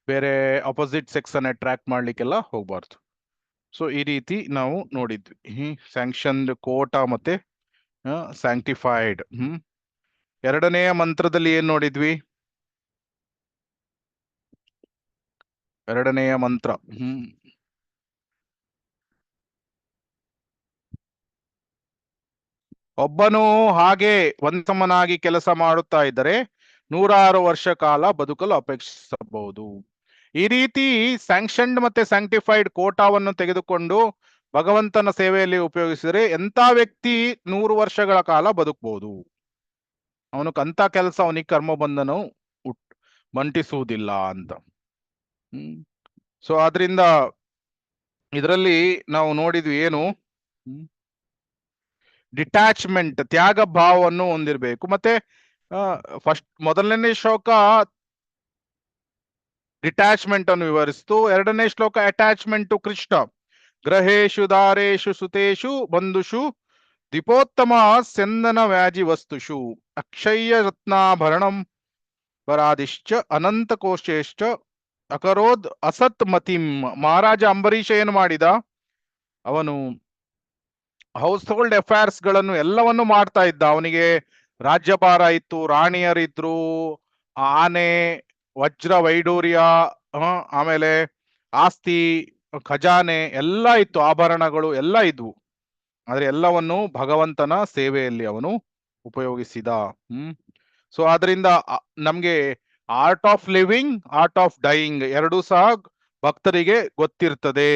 ಬೇರೆ ಅಪೋಸಿಟ್ ಸೆಕ್ಸ್ ಅನ್ನ ಅಟ್ರಾಕ್ಟ್ ಮಾಡ್ಲಿಕ್ಕೆಲ್ಲ ಹೋಗ್ಬಾರ್ದು. ಸೊ ಈ ರೀತಿ ನಾವು ನೋಡಿದ್ವಿ ಸ್ಯಾಂಕ್ಷನ್ಡ್ ಕೋಟಾ ಮತ್ತೆ ಸ್ಯಾಂಕ್ಟಿಫೈಡ್. ಎರಡನೆಯ ಮಂತ್ರದಲ್ಲಿ ಏನ್ ನೋಡಿದ್ವಿ? ಎರಡನೆಯ ಮಂತ್ರ ಒಬ್ಬನು ಹಾಗೆ ಒಂದ್ಸಮನಾಗಿ ಕೆಲಸ ಮಾಡುತ್ತಾ ಇದ್ದರೆ 100 ವರ್ಷ ಕಾಲ ಬದುಕಲು ಅಪೇಕ್ಷಿಸಬಹುದು. ಈ ರೀತಿ ಸ್ಯಾಂಕ್ಷನ್ಡ್ ಮತ್ತೆ ಸ್ಯಾಂಕ್ಟಿಫೈಡ್ ಕೋಟಾವನ್ನು ತೆಗೆದುಕೊಂಡು ಭಗವಂತನ ಸೇವೆಯಲ್ಲಿ ಉಪಯೋಗಿಸಿದರೆ ಎಂತ ವ್ಯಕ್ತಿ 100 ವರ್ಷಗಳ ಕಾಲ ಬದುಕಬಹುದು. ಅಂತ ಕೆಲಸ ಅವನಿಗೆ ಕರ್ಮ ಬಂಧನವು ಮಂಟಿಸುವುದಿಲ್ಲ ಅಂತ. ಸೊ ಆದ್ರಿಂದ ಇದರಲ್ಲಿ ನಾವು ನೋಡಿದ್ವಿ ಏನು, ಡಿಟ್ಯಾಚ್ಮೆಂಟ್, ತ್ಯಾಗ ಭಾವವನ್ನು ಹೊಂದಿರಬೇಕು. ಮತ್ತೆ ಮೊದಲನೇ ಶ್ಲೋಕ ಡಿಟ್ಯಾಚ್ಮೆಂಟ್ ಅನ್ನು ವಿವರಿಸಿತು. ಎರಡನೇ ಶ್ಲೋಕ ಅಟ್ಯಾಚ್ಮೆಂಟ್ ಟು ಕೃಷ್ಣ. ಗ್ರಹೇಶು ದಾರೇಶು ಸುತೇಶು ಬಂಧುಷು ದೀಪೋತ್ತಮ ಸ್ಯಂದನ ವ್ಯಾಜಿ ವಸ್ತುಷು ಅಕ್ಷಯ್ಯ ರತ್ನಾಭರಣಂ ವರಾದಿಶ್ಚ ಅನಂತ ಕೋಶೇಶ್ಚ ಅಕರೋದ್ ಅಸತ್ ಮತಿಂ. ಮಹಾರಾಜ ಅಂಬರೀಷ ಏನು ಮಾಡಿದ, ಅವನು ಹೌಸ್ ಹೋಲ್ಡ್ ಅಫೇರ್ಸ್ ಗಳನ್ನು ಎಲ್ಲವನ್ನು ಮಾಡ್ತಾ ಇದ್ದ. ಅವನಿಗೆ ರಾಜ್ಯಭಾರ ಇತ್ತು, ರಾಣಿಯರಿದ್ರು, ಆನೆ, ವಜ್ರ ವೈಡೂರ್ಯ, ಆಮೇಲೆ ಆಸ್ತಿ, ಖಜಾನೆ ಎಲ್ಲ ಇತ್ತು, ಆಭರಣಗಳು ಎಲ್ಲ ಇದ್ವು. ಆದ್ರೆ ಎಲ್ಲವನ್ನು ಭಗವಂತನ ಸೇವೆಯಲ್ಲಿ ಅವನು ಉಪಯೋಗಿಸಿದ. ಸೊ ಆದ್ರಿಂದ ನಮ್ಗೆ art of living, art of dying ಎರಡೂ ಸಹ ಭಕ್ತರಿಗೆ ಗೊತ್ತಿರ್ತದೆ.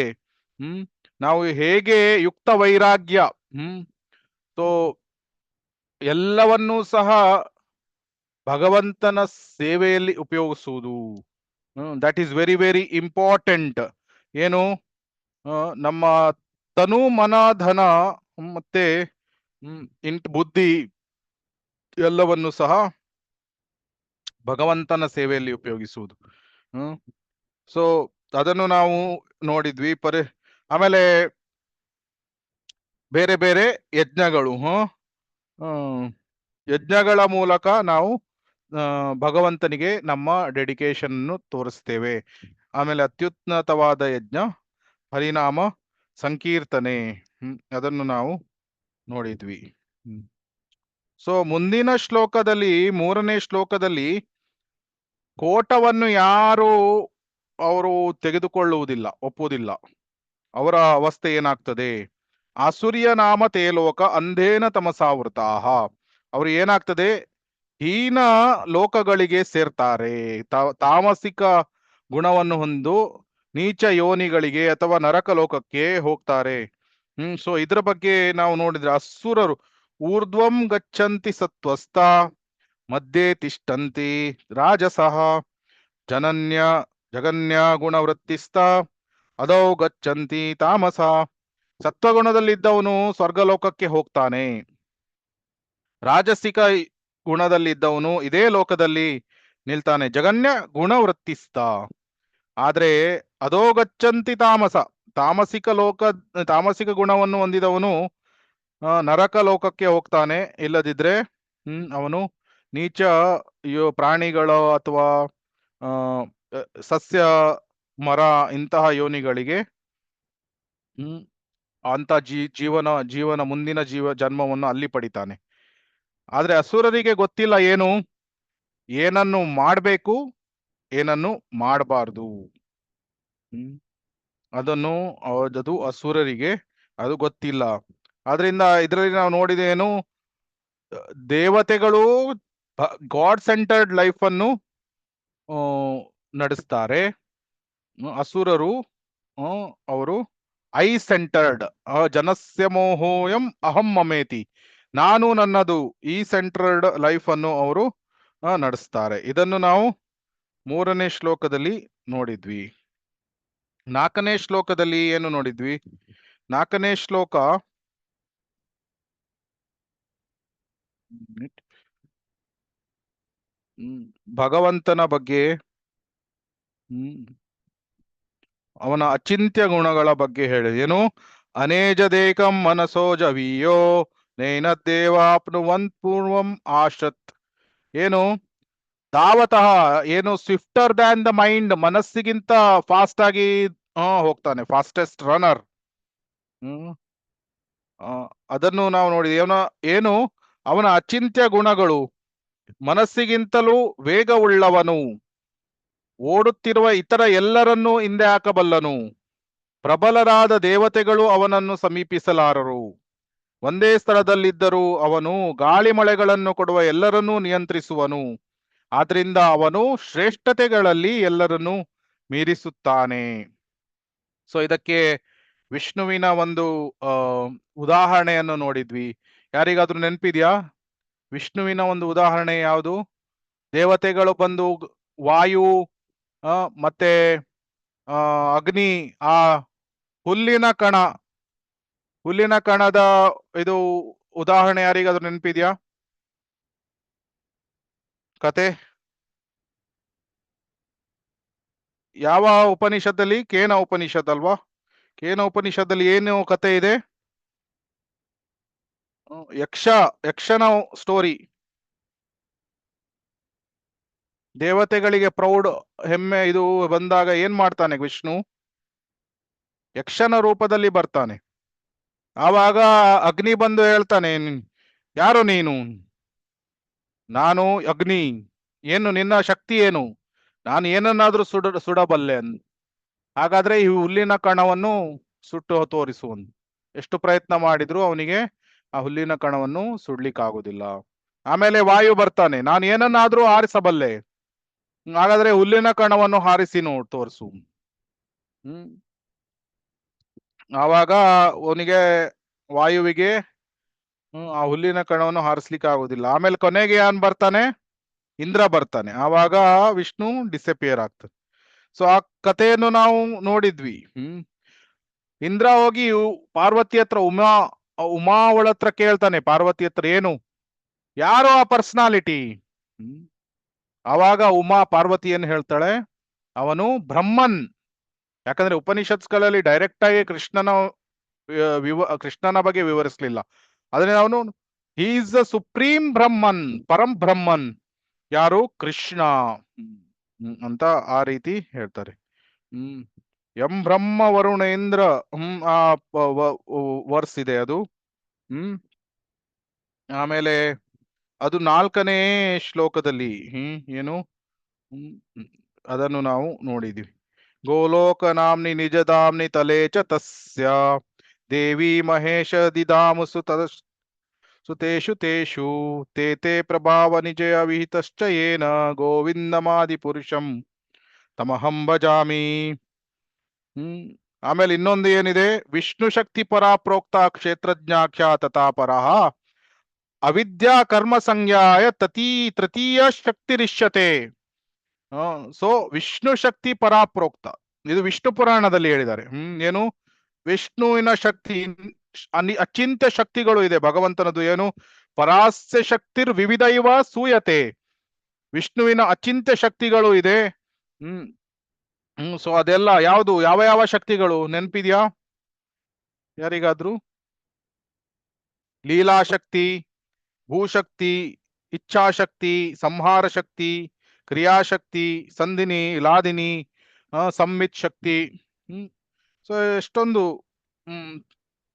ನಾವು ಹೇಗೆ ಯುಕ್ತ ವೈರಾಗ್ಯ, ಸೊ ಎಲ್ಲವನ್ನೂ ಸಹ ಭಗವಂತನ ಸೇವೆಯಲ್ಲಿ ಉಪಯೋಗಿಸುವುದು, that is very very important. ಏನು, ನಮ್ಮ ತನು ಮನ ಧನ ಮತ್ತೆ ಬುದ್ಧಿ ಎಲ್ಲವನ್ನು ಸಹ ಭಗವಂತನ ಸೇವೆಯಲ್ಲಿ ಉಪಯೋಗಿಸುವುದು. ಸೊ ಅದನ್ನು ನಾವು ನೋಡಿದ್ವಿ. ಆಮೇಲೆ ಬೇರೆ ಬೇರೆ ಯಜ್ಞಗಳು, ಯಜ್ಞಗಳ ಮೂಲಕ ನಾವು ಭಗವಂತನಿಗೆ ನಮ್ಮ ಡೆಡಿಕೇಶನ್ ಅನ್ನು ತೋರಿಸ್ತೇವೆ. ಆಮೇಲೆ ಅತ್ಯುನ್ನತವಾದ ಯಜ್ಞ ಹರಿನಾಮ ಸಂಕೀರ್ತನೆ, ಅದನ್ನು ನಾವು ನೋಡಿದ್ವಿ. ಸೊ ಮುಂದಿನ ಶ್ಲೋಕದಲ್ಲಿ, 3ನೇ ಶ್ಲೋಕದಲ್ಲಿ ಕೋಟವನ್ನು ಯಾರು ಅವರು ತೆಗೆದುಕೊಳ್ಳುವುದಿಲ್ಲ, ಒಪ್ಪುವುದಿಲ್ಲ, ಅವರ ಅವಸ್ಥೆ ಏನಾಗ್ತದೆ? ಆಸುರ್ಯ ನಾಮ ತೇಲೋಕ ಅಂಧೇನ ತಮಸಾವೃತಾಹ. ಅವ್ರು ಏನಾಗ್ತದೆ, ಹೀನ ಲೋಕಗಳಿಗೆ ಸೇರ್ತಾರೆ. ತಾಮಸಿಕ ಗುಣವನ್ನು ಹೊಂದು ನೀಚ ಯೋನಿಗಳಿಗೆ ಅಥವಾ ನರಕ ಲೋಕಕ್ಕೆ ಹೋಗ್ತಾರೆ. ಸೊ ಇದ್ರ ಬಗ್ಗೆ ನಾವು ನೋಡಿದ್ರೆ, ಅಸುರರು ಊರ್ಧ್ವಂ ಗಚ್ಚಂತಿ ಸತ್ವಸ್ಥ ಮಧ್ಯೆ ತಿಷ್ಟಂತಿ ರಾಜಸಃ ಜನನ್ಯ ಜಗನ್ಯ ಗುಣವೃತ್ತಿಸ್ಥ ಅದೌ ಗಚ್ಚಂತಿ ತಾಮಸ. ಸತ್ವಗುಣದಲ್ಲಿದ್ದವನು ಸ್ವರ್ಗಲೋಕಕ್ಕೆ ಹೋಗ್ತಾನೆ. ರಾಜಸಿಕ ಗುಣದಲ್ಲಿದ್ದವನು ಇದೇ ಲೋಕದಲ್ಲಿ ನಿಲ್ತಾನೆ, ಜಗನ್ಯ ಗುಣವೃತ್ತಿಸ್ಥ. ಆದ್ರೆ ಅದೋ ಗಚ್ಚಂತಿ ತಾಮಸ, ತಾಮಸಿಕ ಗುಣವನ್ನು ಹೊಂದಿದವನು ನರಕ ಲೋಕಕ್ಕೆ ಹೋಗ್ತಾನೆ. ಇಲ್ಲದಿದ್ರೆ ಅವನು ನೀಚ ಪ್ರಾಣಿಗಳು ಅಥವಾ ಸಸ್ಯ ಮರ ಇಂತಹ ಯೋನಿಗಳಿಗೆ ಅಂತ ಜೀವನ ಮುಂದಿನ ಜನ್ಮವನ್ನು ಅಲ್ಲಿ ಪಡಿತಾನೆ. ಆದ್ರೆ ಅಸುರರಿಗೆ ಗೊತ್ತಿಲ್ಲ ಏನನ್ನು ಮಾಡಬೇಕು, ಏನನ್ನು ಮಾಡಬಾರ್ದು. ಅದು ಅಸುರರಿಗೆ ಅದು ಗೊತ್ತಿಲ್ಲ. ಆದ್ರಿಂದ ಇದರಲ್ಲಿ ನಾವು ನೋಡಿದೇನು, ದೇವತೆಗಳು ಗಾಡ್ ಸೆಂಟರ್ಡ್ ಲೈಫ್ ಅನ್ನು ನಡೆಸ್ತಾರೆ. ಅಸುರರು ಅವರು ಐ ಸೆಂಟರ್ಡ್, ಜನಸ್ಯ ಮೋಹೋಯಂ ಅಹಂ ಮಮೇತಿ, ನಾನು ನನ್ನದು, ಈ ಸೆಂಟರ್ಡ್ ಲೈಫ್ ಅನ್ನು ಅವರು ನಡೆಸ್ತಾರೆ. ಇದನ್ನು ನಾವು 3ನೇ ಶ್ಲೋಕದಲ್ಲಿ ನೋಡಿದ್ವಿ. 4ನೇ ಶ್ಲೋಕದಲ್ಲಿ ಏನು ನೋಡಿದ್ವಿ? 4ನೇ ಶ್ಲೋಕ ಭಗವಂತನ ಬಗ್ಗೆ, ಅವನ ಅಚಿಂತ್ಯ ಗುಣಗಳ ಬಗ್ಗೆ ಹೇಳಿ. ಏನು? ಅನೇಜದೇಕಂ ಮನಸೋ ಜವೀಯೋ ನೈನದ್ದೇವಾಪ್ನುವಂತ್ ಪೂರ್ವಂ ಆಶತ್. ಏನು? ಧಾವತಃ, ಏನು ಸ್ವಿಫ್ಟರ್ ದ್ಯಾನ್ ದ ಮೈಂಡ್, ಮನಸ್ಸಿಗಿಂತ ಫಾಸ್ಟ್ ಆಗಿ ಹೋಗ್ತಾನೆ, ಫಾಸ್ಟೆಸ್ಟ್ ರನ್ನರ್. ಅದನ್ನು ನಾವು ನೋಡಿದ್ವಿ. ಏನು? ಅವನ ಅಚಿಂತ್ಯ ಗುಣಗಳು, ಮನಸ್ಸಿಗಿಂತಲೂ ವೇಗವುಳ್ಳವನು, ಓಡುತ್ತಿರುವ ಇತರ ಎಲ್ಲರನ್ನೂ ಹಿಂದೆ ಹಾಕಬಲ್ಲನು, ಪ್ರಬಲರಾದ ದೇವತೆಗಳು ಅವನನ್ನು ಸಮೀಪಿಸಲಾರರು, ಒಂದೇ ಸ್ಥಳದಲ್ಲಿದ್ದರೂ ಅವನು ಗಾಳಿ ಮಳೆಗಳನ್ನು ಕೊಡುವ ಎಲ್ಲರನ್ನೂ ನಿಯಂತ್ರಿಸುವನು, ಆದ್ರಿಂದ ಅವನು ಶ್ರೇಷ್ಠತೆಗಳಲ್ಲಿ ಎಲ್ಲರನ್ನೂ ಮೀರಿಸುತ್ತಾನೆ. ಸೊ ಇದಕ್ಕೆ ವಿಷ್ಣುವಿನ ಒಂದು ಉದಾಹರಣೆಯನ್ನು ನೋಡಿದ್ವಿ. ಯಾರಿಗಾದ್ರೂ ನೆನಪಿದ್ಯಾ? ವಿಷ್ಣುವಿನ ಒಂದು ಉದಾಹರಣೆ ಯಾವುದು? ದೇವತೆಗಳು ಬಂದು ವಾಯು ಮತ್ತೆ ಅಗ್ನಿ, ಆ ಹುಲ್ಲಿನ ಕಣದ ಇದು ಉದಾಹರಣೆ ಯಾರಿಗಾದ್ರೂ ನೆನಪಿದ್ಯಾ ಕತೆ? ಯಾವ ಉಪನಿಷತ್ತಲ್ಲಿ? ಕೇನ ಉಪನಿಷತ್ ಅಲ್ವಾ? ಕೇನ ಉಪನಿಷತ್ತಲ್ಲಿ ಏನು ಕತೆ ಇದೆ? ಯಕ್ಷನ ಸ್ಟೋರಿ. ದೇವತೆಗಳಿಗೆ ಪ್ರೌಢ ಹೆಮ್ಮೆ ಇದು ಬಂದಾಗ ಏನ್ ಮಾಡ್ತಾನೆ ವಿಷ್ಣು? ಯಕ್ಷನ ರೂಪದಲ್ಲಿ ಬರ್ತಾನೆ. ಆವಾಗ ಅಗ್ನಿ ಬಂದು ಹೇಳ್ತಾನೆ, ಯಾರು ನೀನು? ನಾನು ಅಗ್ನಿ. ಏನು ನಿನ್ನ ಶಕ್ತಿ ಏನು? ನಾನು ಏನನ್ನಾದ್ರೂ ಸುಡಬಲ್ಲೆ. ಹಾಗಾದ್ರೆ ಈ ಹುಲ್ಲಿನ ಕಣವನ್ನು ಸುಟ್ಟು ತೋರಿಸುವನು. ಎಷ್ಟು ಪ್ರಯತ್ನ ಮಾಡಿದ್ರು ಅವನಿಗೆ ಆ ಹುಲ್ಲಿನ ಕಣವನ್ನು ಸುಡ್ಲಿಕ್ಕಾಗುದಿಲ್ಲ. ಆಮೇಲೆ ವಾಯು ಬರ್ತಾನೆ, ನಾನು ಏನನ್ನಾದ್ರೂ ಹಾರಿಸಬಲ್ಲೆ, ಹಾಗಾದ್ರೆ ಹುಲ್ಲಿನ ಕಣವನ್ನು ಹಾರಿಸಿ ತೋರಿಸು. ಆವಾಗ ಅವನಿಗೆ ವಾಯುವಿಗೆ ಆ ಹುಲ್ಲಿನ ಕಣವನ್ನು ಹಾರಿಸ್ಲಿಕ್ಕೆ ಆಗುದಿಲ್ಲ. ಆಮೇಲೆ ಕೊನೆಗೆ ಯಾನ್ ಬರ್ತಾನೆ? ಇಂದ್ರ ಬರ್ತಾನೆ. ಆವಾಗ ವಿಷ್ಣು ಡಿಸಪಿಯರ್ ಆಗ್ತದೆ. ಸೊ ಆ ಕಥೆಯನ್ನು ನಾವು ನೋಡಿದ್ವಿ. ಇಂದ್ರ ಹೋಗಿ ಪಾರ್ವತಿ ಹತ್ರ ಉಮಾ ಅವಳ ಹತ್ರ ಕೇಳ್ತಾನೆ, ಪಾರ್ವತಿ ಹತ್ರ, ಏನು ಯಾರು ಆ ಪರ್ಸನಾಲಿಟಿ? ಆವಾಗ ಉಮಾ ಪಾರ್ವತಿ ಏನ್ ಹೇಳ್ತಾಳೆ? ಅವನು ಬ್ರಹ್ಮನ್. ಯಾಕಂದ್ರೆ ಉಪನಿಷತ್ಗಳಲ್ಲಿ ಡೈರೆಕ್ಟ್ ಆಗಿ ಕೃಷ್ಣನ ಬಗ್ಗೆ ವಿವರಿಸ್ಲಿಲ್ಲ. ಆದ್ರೆ ಅವನು ಈಸ್ ದ ಸುಪ್ರೀಂ ಬ್ರಹ್ಮನ್, ಪರಂ ಬ್ರಹ್ಮನ್. ಯಾರು? ಕೃಷ್ಣ ಅಂತ ಆ ರೀತಿ ಹೇಳ್ತಾರೆ. ಎಂ ಬ್ರಹ್ಮ ವರುಣೇಂದ್ರ ಆ ವರ್ಸ್ ಇದೆ ಅದು. ಆಮೇಲೆ ಅದು 4ನೇ ಶ್ಲೋಕದಲ್ಲಿ ಏನು ಅದನ್ನು ನಾವು ನೋಡಿದ್ವಿ. ಗೋಲೋಕ ನಾಮ್ನಿ ನಿಜಧಾಮ್ನಿ ತಲೆ ಚ ತಸ್ಯ ದೇವಿ ಮಹೇಶ ದಿಧಾಮುಸು ಸುತೇಷು ತೇಷು ತೇ ತೇ ಪ್ರಭಾವ ನಿಜಯ ವಿಹಿತಶ್ಚ ಯೇನ ಗೋವಿಂದಮಾದಿ ಪುರುಷಂ ತಮಹಂ ಭಜಾಮಿ. ಆಮೇಲೆ ಇನ್ನೊಂದು ಏನಿದೆ, ವಿಷ್ಣು ಶಕ್ತಿ ಪರ ಪ್ರೋಕ್ತ ಕ್ಷೇತ್ರಜ್ಞಾಖ್ಯ ತಥಾ ಪರಃ ಅವಿದ್ಯಾ ಕರ್ಮ ಸಂಜ್ಞಾಯ ತೃತೀಯ ಶಕ್ತಿರಿಷ್ಯತೆ. ಸೊ ವಿಷ್ಣು ಶಕ್ತಿ ಪರ ಪ್ರೋಕ್ತ, ಇದು ವಿಷ್ಣು ಪುರಾಣದಲ್ಲಿ ಹೇಳಿದ್ದಾರೆ. ಏನು ವಿಷ್ಣುವಿನ ಶಕ್ತಿ, ಅಚಿಂತ್ಯ ಶಕ್ತಿಗಳು ಇದೆ ಭಗವಂತನದು. ಏನು ಪರಾಸ್ಯ ಶಕ್ತಿರ್ ವಿವಿಧ ಇವ ಸೂಯತೆ, ವಿಷ್ಣುವಿನ ಅಚಿಂತ್ಯ ಶಕ್ತಿಗಳು ಇದೆ. ಸೊ ಅದೆಲ್ಲ ಯಾವುದು, ಯಾವ ಯಾವ ಶಕ್ತಿಗಳು ನೆನಪಿದ್ಯಾ ಯಾರಿಗಾದ್ರೂ? ಲೀಲಾಶಕ್ತಿ, ಭೂಶಕ್ತಿ, ಇಚ್ಛಾಶಕ್ತಿ, ಸಂಹಾರ ಶಕ್ತಿ, ಕ್ರಿಯಾಶಕ್ತಿ, ಸಂಧಿನಿ, ಲಾದಿನಿ, ಸಂಮಿತ್ ಶಕ್ತಿ. ಸೊ ಎಷ್ಟೊಂದು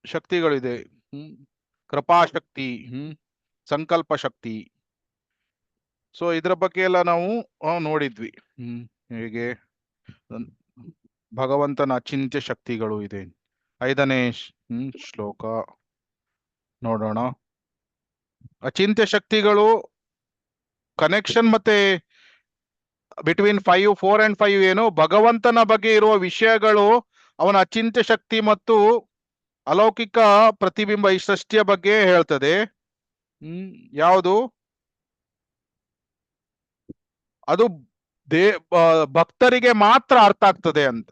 ಶಕ್ತಿಗಳಿದೆ. ಕೃಪಾಶಕ್ತಿ, ಸಂಕಲ್ಪ ಶಕ್ತಿ. ಸೊ ಇದ್ರ ಬಗ್ಗೆ ಎಲ್ಲ ನಾವು ನೋಡಿದ್ವಿ. ಹೇಗೆ ಭಗವಂತನ ಅಚಿಂತ್ಯ ಶಕ್ತಿಗಳು ಇದೆ. 5ನೇ ಶ್ಲೋಕ ನೋಡೋಣ. ಅಚಿಂತ್ಯ ಶಕ್ತಿಗಳು ಕನೆಕ್ಷನ್ ಮತ್ತೆ ಬಿಟ್ವೀನ್ 4 and 5 ಏನು, ಭಗವಂತನ ಬಗ್ಗೆ ಇರುವ ವಿಷಯಗಳು, ಅವನ ಅಚಿಂತ್ಯ ಶಕ್ತಿ ಮತ್ತು ಅಲೌಕಿಕ ಪ್ರತಿಬಿಂಬ ಈ ಸೃಷ್ಟಿಯ ಬಗ್ಗೆ ಹೇಳ್ತದೆ. ಯಾವುದು ಅದು ಭಕ್ತರಿಗೆ ಮಾತ್ರ ಅರ್ಥ ಆಗ್ತದೆ ಅಂತ.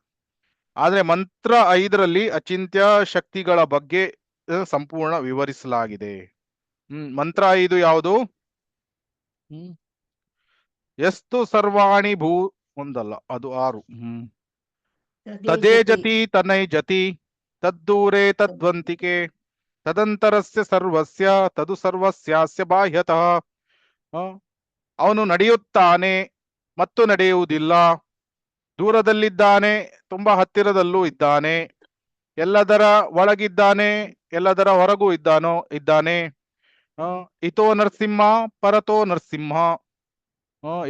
ಆದ್ರೆ ಮಂತ್ರ 5ರಲ್ಲಿ ಅಚಿಂತ್ಯ ಶಕ್ತಿಗಳ ಬಗ್ಗೆ ಸಂಪೂರ್ಣ ವಿವರಿಸಲಾಗಿದೆ. ಮಂತ್ರ 5 ಯಾವುದು? ಎಸ್ತು ಸರ್ವಾಣಿ ಭೂ ಒಂದಲ್ಲ, ಅದು 6. ತದೇ ಜತಿ ತನೈ ಜತಿ ತದ್ದೂರೇ ತದ್ವಂತಿಕೆ ತದಂತರಸ್ಯ ಸರ್ವಸ್ಯ ತದು ಸರ್ವಸ್ಯಾಸ್ಯ ಬಾಹ್ಯತಃ. ಅವನು ನಡೆಯುತ್ತಾನೆ ಮತ್ತು ನಡೆಯುವುದಿಲ್ಲ, ದೂರದಲ್ಲಿದ್ದಾನೆ, ತುಂಬಾ ಹತ್ತಿರದಲ್ಲೂ ಇದ್ದಾನೆ, ಎಲ್ಲದರ ಒಳಗಿದ್ದಾನೆ, ಎಲ್ಲದರ ಹೊರಗೂ ಇದ್ದಾನೆ. ಇತೋ ನರಸಿಂಹ ಪರತೋ ನರಸಿಂಹ,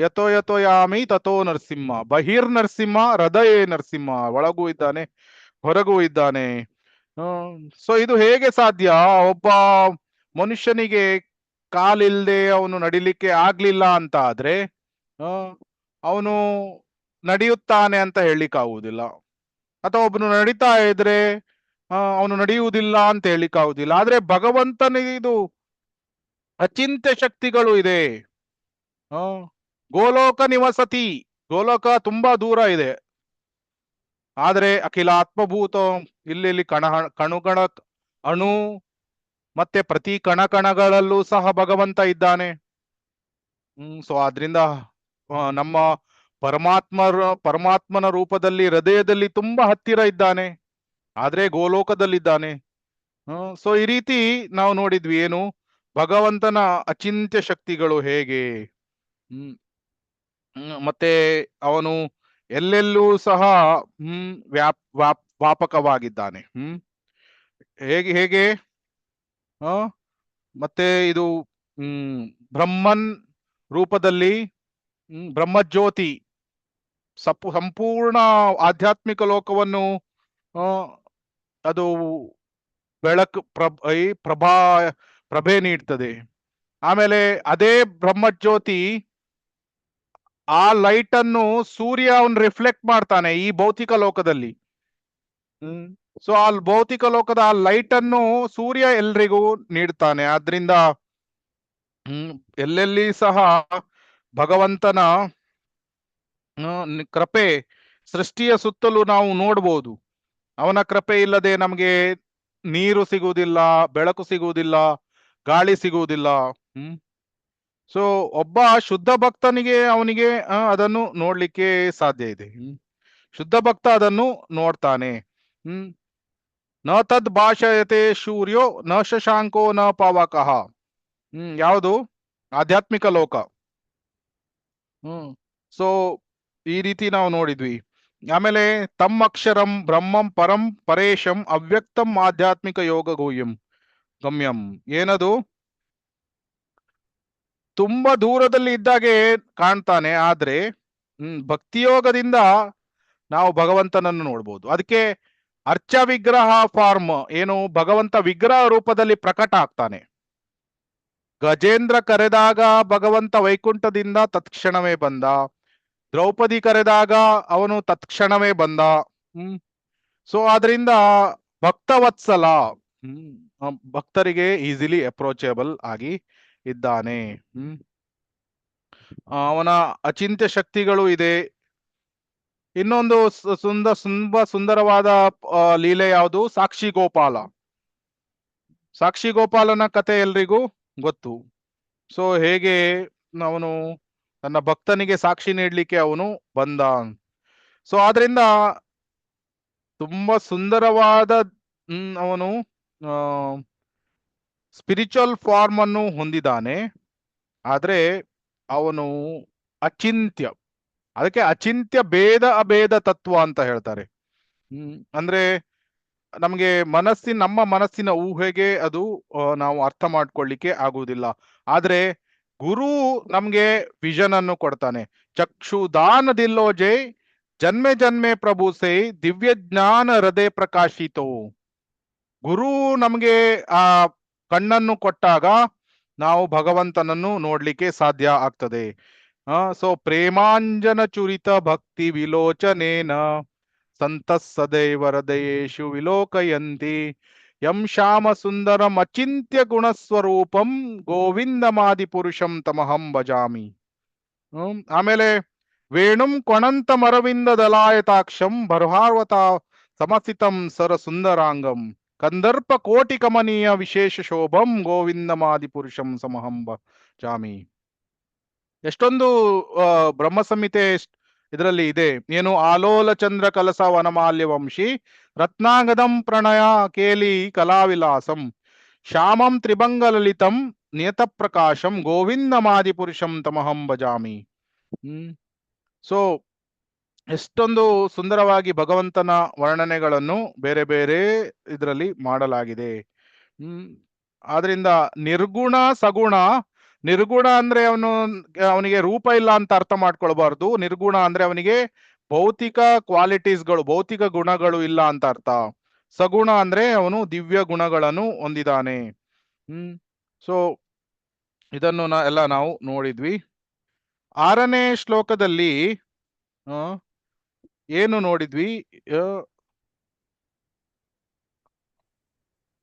ಯಥೋ ಯಥೋ ಯಾಮಿ ತಥೋ ನರಸಿಂಹ, ಬಹಿರ್ ನರಸಿಂಹ ಹೃದಯೇ ನರಸಿಂಹ, ಒಳಗೂ ಇದ್ದಾನೆ ಹೊರಗೂ ಇದ್ದಾನೆ. ಸೊ ಇದು ಹೇಗೆ ಸಾಧ್ಯ? ಒಬ್ಬ ಮನುಷ್ಯನಿಗೆ ಕಾಲಿಲ್ದೆ ಅವನು ನಡಿಲಿಕ್ಕೆ ಆಗ್ಲಿಲ್ಲ ಅಂತ ಆದ್ರೆ ಅವನು ನಡೆಯುತ್ತಾನೆ ಅಂತ ಹೇಳಲಿಕ್ಕೆ ಆಗುವುದಿಲ್ಲ. ಅಥವಾ ಒಬ್ಬನು ನಡೀತಾ ಇದ್ರೆ ಅವನು ನಡೆಯುವುದಿಲ್ಲ ಅಂತ ಹೇಳಲಿಕ್ಕೆ ಆಗುದಿಲ್ಲ. ಆದ್ರೆ ಭಗವಂತನಿದು ಅಚಿಂತ್ಯ ಶಕ್ತಿಗಳು ಇದೆ. ಗೋಲೋಕ ನಿವಸತಿ, ಗೋಲೋಕ ತುಂಬಾ ದೂರ ಇದೆ, ಆದ್ರೆ ಅಖಿಲ ಆತ್ಮಭೂತ, ಇಲ್ಲಿ ಕಣುಗಣ ಅಣು ಮತ್ತೆ ಪ್ರತಿ ಕಣಗಳಲ್ಲೂ ಸಹ ಭಗವಂತ ಇದ್ದಾನೆ. ಸೊ ಆದ್ರಿಂದ ನಮ್ಮ ಪರಮಾತ್ಮನ ರೂಪದಲ್ಲಿ ಹೃದಯದಲ್ಲಿ ತುಂಬಾ ಹತ್ತಿರ ಇದ್ದಾನೆ, ಆದ್ರೆ ಗೋಲೋಕದಲ್ಲಿದ್ದಾನೆ. ಸೊ ಈ ರೀತಿ ನಾವು ನೋಡಿದ್ವಿ ಏನು, ಭಗವಂತನ ಅಚಿಂತ್ಯ ಶಕ್ತಿಗಳು ಹೇಗೆ. ಮತ್ತೆ ಅವನು ಎಲ್ಲೆಲ್ಲೂ ಸಹ ವ್ಯಾಪಕವಾಗಿದ್ದಾನೆ. ಹೇಗೆ ಮತ್ತೆ ಇದು ಬ್ರಹ್ಮನ್ ರೂಪದಲ್ಲಿ ಬ್ರಹ್ಮಜ್ಯೋತಿ ಸಂಪೂರ್ಣ ಆಧ್ಯಾತ್ಮಿಕ ಲೋಕವನ್ನು ಅದು ಬೆಳಕು ಪ್ರಭೆ ನೀಡ್ತದೆ. ಆಮೇಲೆ ಅದೇ ಬ್ರಹ್ಮಜ್ಯೋತಿ ಆ ಲೈಟ್ ಅನ್ನು ಸೂರ್ಯ ಅವನು ರಿಫ್ಲೆಕ್ಟ್ ಮಾಡ್ತಾನೆ ಈ ಭೌತಿಕ ಲೋಕದಲ್ಲಿ. ಸೊ ಆ ಭೌತಿಕ ಲೋಕದ ಆ ಲೈಟ್ ಅನ್ನು ಸೂರ್ಯ ಎಲ್ರಿಗೂ ನೀಡ್ತಾನೆ. ಆದ್ರಿಂದ ಎಲ್ಲೆಲ್ಲಿ ಸಹ ಭಗವಂತನ ಕೃಪೆ ಸೃಷ್ಟಿಯ ಸುತ್ತಲೂ ನಾವು ನೋಡ್ಬೋದು. ಅವನ ಕೃಪೆ ಇಲ್ಲದೆ ನಮಗೆ ನೀರು ಸಿಗುವುದಿಲ್ಲ, ಬೆಳಕು ಸಿಗುವುದಿಲ್ಲ, ಗಾಳಿ ಸಿಗುವುದಿಲ್ಲ. ಸೊ ಒಬ್ಬ ಶುದ್ಧ ಭಕ್ತನಿಗೆ ಅವನಿಗೆ ಅದನ್ನು ನೋಡ್ಲಿಕ್ಕೆ ಸಾಧ್ಯ ಇದೆ. ಶುದ್ಧ ಭಕ್ತ ಅದನ್ನು ನೋಡ್ತಾನೆ. ನ ತದ್ ಭಾಷಯತೆ ಸೂರ್ಯೋ ನ ಶಶಾಂಕೋ ನ ಪಾವಕಃ. ಯಾವುದು? ಆಧ್ಯಾತ್ಮಿಕ ಲೋಕ. ಸೊ ಈ ರೀತಿ ನಾವು ನೋಡಿದ್ವಿ. ಆಮೇಲೆ ತಮ್ಮಕ್ಷರಂ ಬ್ರಹ್ಮಂ ಪರಂ ಪರೇಶಂ ಅವ್ಯಕ್ತಂ ಆಧ್ಯಾತ್ಮಿಕ ಯೋಗ ಗಮ್ಯಂ. ಏನದು? ತುಂಬಾ ದೂರದಲ್ಲಿ ಇದ್ದಾಗೆ ಕಾಣ್ತಾನೆ, ಆದ್ರೆ ಭಕ್ತಿಯೋಗದಿಂದ ನಾವು ಭಗವಂತನನ್ನು ನೋಡ್ಬೋದು. ಅದಕ್ಕೆ ಅರ್ಚ ವಿಗ್ರಹ ಫಾರ್ಮ್ ಏನು, ಭಗವಂತ ವಿಗ್ರಹ ರೂಪದಲ್ಲಿ ಪ್ರಕಟ ಆಗ್ತಾನೆ. ಗಜೇಂದ್ರ ಕರೆದಾಗ ಭಗವಂತ ವೈಕುಂಠದಿಂದ ತತ್ಕ್ಷಣವೇ ಬಂದ. ದ್ರೌಪದಿ ಕರೆದಾಗ ಅವನು ತತ್ಕ್ಷಣವೇ ಬಂದ. ಸೊ ಆದ್ರಿಂದ ಭಕ್ತವತ್ಸಲ, ಭಕ್ತರಿಗೆ ಈಸಿಲಿ ಅಪ್ರೋಚೇಬಲ್ ಆಗಿ ಇದ್ದಾನೆ. ಅವನ ಅಚಿಂತ್ಯ ಶಕ್ತಿಗಳು ಇದೆ. ಇನ್ನೊಂದು ತುಂಬಾ ಸುಂದರವಾದ ಲೀಲೆ ಯಾವುದು? ಸಾಕ್ಷಿ ಗೋಪಾಲ. ಸಾಕ್ಷಿ ಗೋಪಾಲನ ಕತೆ ಎಲ್ರಿಗೂ ಗೊತ್ತು. ಸೊ ಹೇಗೆ ಅವನು ತನ್ನ ಭಕ್ತನಿಗೆ ಸಾಕ್ಷಿ ನೀಡ್ಲಿಕ್ಕೆ ಅವನು ಬಂದ. ಸೊ ಆದ್ರಿಂದ ತುಂಬಾ ಸುಂದರವಾದ ಅವನು ಸ್ಪಿರಿಚುವಲ್ ಫಾರ್ಮ್ ಅನ್ನು ಹೊಂದಿದ್ದಾನೆ. ಆದ್ರೆ ಅವನು ಅಚಿಂತ್ಯ. ಅದಕ್ಕೆ ಅಚಿಂತ್ಯ ಭೇದ ಅಭೇದ ತತ್ವ ಅಂತ ಹೇಳ್ತಾರೆ. ಅಂದ್ರೆ ನಮಗೆ ನಮ್ಮ ಮನಸ್ಸಿನ ಊಹೆಗೆ ಅದು ನಾವು ಅರ್ಥ ಮಾಡ್ಕೊಳ್ಳಿಕ್ಕೆ ಆಗುವುದಿಲ್ಲ. ಆದ್ರೆ ಗುರು ನಮ್ಗೆ ವಿಷನ್ ಅನ್ನು ಕೊಡ್ತಾನೆ. ಚಕ್ಷುದಾನದಿಲ್ಲೋ ಜೈ ಜನ್ಮೆ ಜನ್ಮೆ ಪ್ರಭು ಸೇ ದಿವ್ಯ ಜ್ಞಾನ ಹೃದಯ ಪ್ರಕಾಶಿತೋ. ಗುರು ನಮ್ಗೆ ಆ ಕಣ್ಣನ್ನು ಕೊಟ್ಟಾಗ ನಾವು ಭಗವಂತನನ್ನು ನೋಡ್ಲಿಕ್ಕೆ ಸಾಧ್ಯ ಆಗ್ತದೆ. ಸೊ ಪ್ರೇಮಾಂಜನ ಚುರಿತ ಭಕ್ತಿ ವಿಲೋಚನೇನ ಸಂತಸ್ ಸದೈವ ಹೃದಯೇಶು ವಿಲೋಕಯಂತಿ ಯಂ ಶ್ಯಾಮ ಸುಂದರಂ ಅಚಿಂತ್ಯ ಗುಣಸ್ವರೂಪಂ ಗೋವಿಂದಮಾದಿ ಪುರುಷಂ ತಮಹಂ ಭಜಾಮಿ. ಆಮೇಲೆ ವೇಣುಂ ಕೊಣಂತ ಮರವಿಂದ ದಲಾಯತಾಕ್ಷಂ ಬರ್ಹಾರ್ವತ ಸಮಸಿತಂ ಸರ ಸುಂದರಾಂಗಂ ಕಂದರ್ಪ ಕೋಟಿ ಕಮನೀಯ ವಿಶೇಷ ಶೋಭಂ ಗೋವಿಂದಮಾದಿ ಪುರುಷಂ ಸಮಹಂ ಭಜಾಮಿ. ಎಷ್ಟೊಂದು ಬ್ರಹ್ಮ ಸಂಹಿತೆ ಇದರಲ್ಲಿ ಇದೆ. ಏನು? ಆಲೋಲ ಚಂದ್ರ ಕಲಸ ವನಮಾಲ್ಯ ವಂಶಿ ರತ್ನಾಗದಂ ಪ್ರಣಯ ಕೇಲಿ ಕಲಾವಿಲಾಸಂ ಶ್ಯಾಮಂ ತ್ರಿಭಂಗ ಲಲಿತಂ ನಿಯತ ಪ್ರಕಾಶಂ ಗೋವಿಂದಮಾದಿ ಪುರುಷಂ ತಮಹಂ ಭಜಾಮಿ. ಸೊ ಎಷ್ಟೊಂದು ಸುಂದರವಾಗಿ ಭಗವಂತನ ವರ್ಣನೆಗಳನ್ನು ಬೇರೆ ಬೇರೆ ಇದರಲ್ಲಿ ಮಾಡಲಾಗಿದೆ. ಆದ್ರಿಂದ ನಿರ್ಗುಣ ಸಗುಣ. ನಿರ್ಗುಣ ಅಂದ್ರೆ ಅವನಿಗೆ ರೂಪ ಇಲ್ಲ ಅಂತ ಅರ್ಥ ಮಾಡ್ಕೊಳ್ಬಾರ್ದು. ನಿರ್ಗುಣ ಅಂದ್ರೆ ಅವನಿಗೆ ಭೌತಿಕ ಕ್ವಾಲಿಟೀಸ್ಗಳು, ಭೌತಿಕ ಗುಣಗಳು ಇಲ್ಲ ಅಂತ ಅರ್ಥ. ಸಗುಣ ಅಂದ್ರೆ ಅವನು ದಿವ್ಯ ಗುಣಗಳನ್ನು ಹೊಂದಿದ್ದಾನೆ. ಸೊ ಇದನ್ನು ಎಲ್ಲ ನಾವು ನೋಡಿದ್ವಿ. 6ನೇ ಶ್ಲೋಕದಲ್ಲಿ ಏನು ನೋಡಿದ್ವಿ?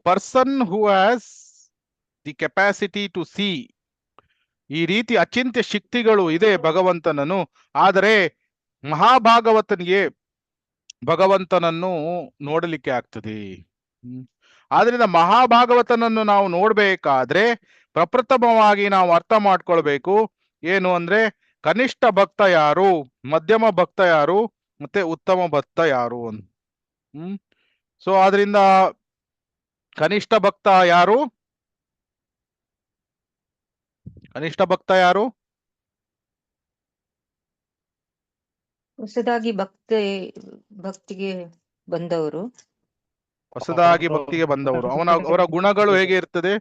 Person who has the capacity to see. ಈ ರೀತಿ ಅಚಿಂತ್ಯ ಶಕ್ತಿಗಳು ಇದೆ ಭಗವಂತನನ್ನು. ಆದರೆ ಮಹಾಭಾಗವತನಿಗೆ ಭಗವಂತನನ್ನು ನೋಡಲಿಕ್ಕೆ ಆಗ್ತದೆ. ಆದ್ರಿಂದ ಮಹಾಭಾಗವತನನ್ನು ನಾವು ನೋಡ್ಬೇಕಾದ್ರೆ ಪ್ರಪ್ರಥಮವಾಗಿ ನಾವು ಅರ್ಥ ಮಾಡ್ಕೊಳ್ಬೇಕು. ಏನು ಅಂದ್ರೆ ಕನಿಷ್ಠ ಭಕ್ತ ಯಾರು, ಮಧ್ಯಮ ಭಕ್ತ ಯಾರು, ಮತ್ತೆ ಉತ್ತಮ ಭಕ್ತ ಯಾರು. ಸೊ ಆದ್ರಿಂದ ಕನಿಷ್ಠ ಭಕ್ತ ಯಾರು? ಕನಿಷ್ಠ ಭಕ್ತ ಯಾರು? ಹೊಸದಾಗಿ ಭಕ್ತಿಗೆ ಬಂದವರು. ಹೊಸದಾಗಿ ಭಕ್ತಿಗೆ ಬಂದವರು. ಅವರ ಗುಣಗಳು ಹೇಗೆ ಇರ್ತದೆ?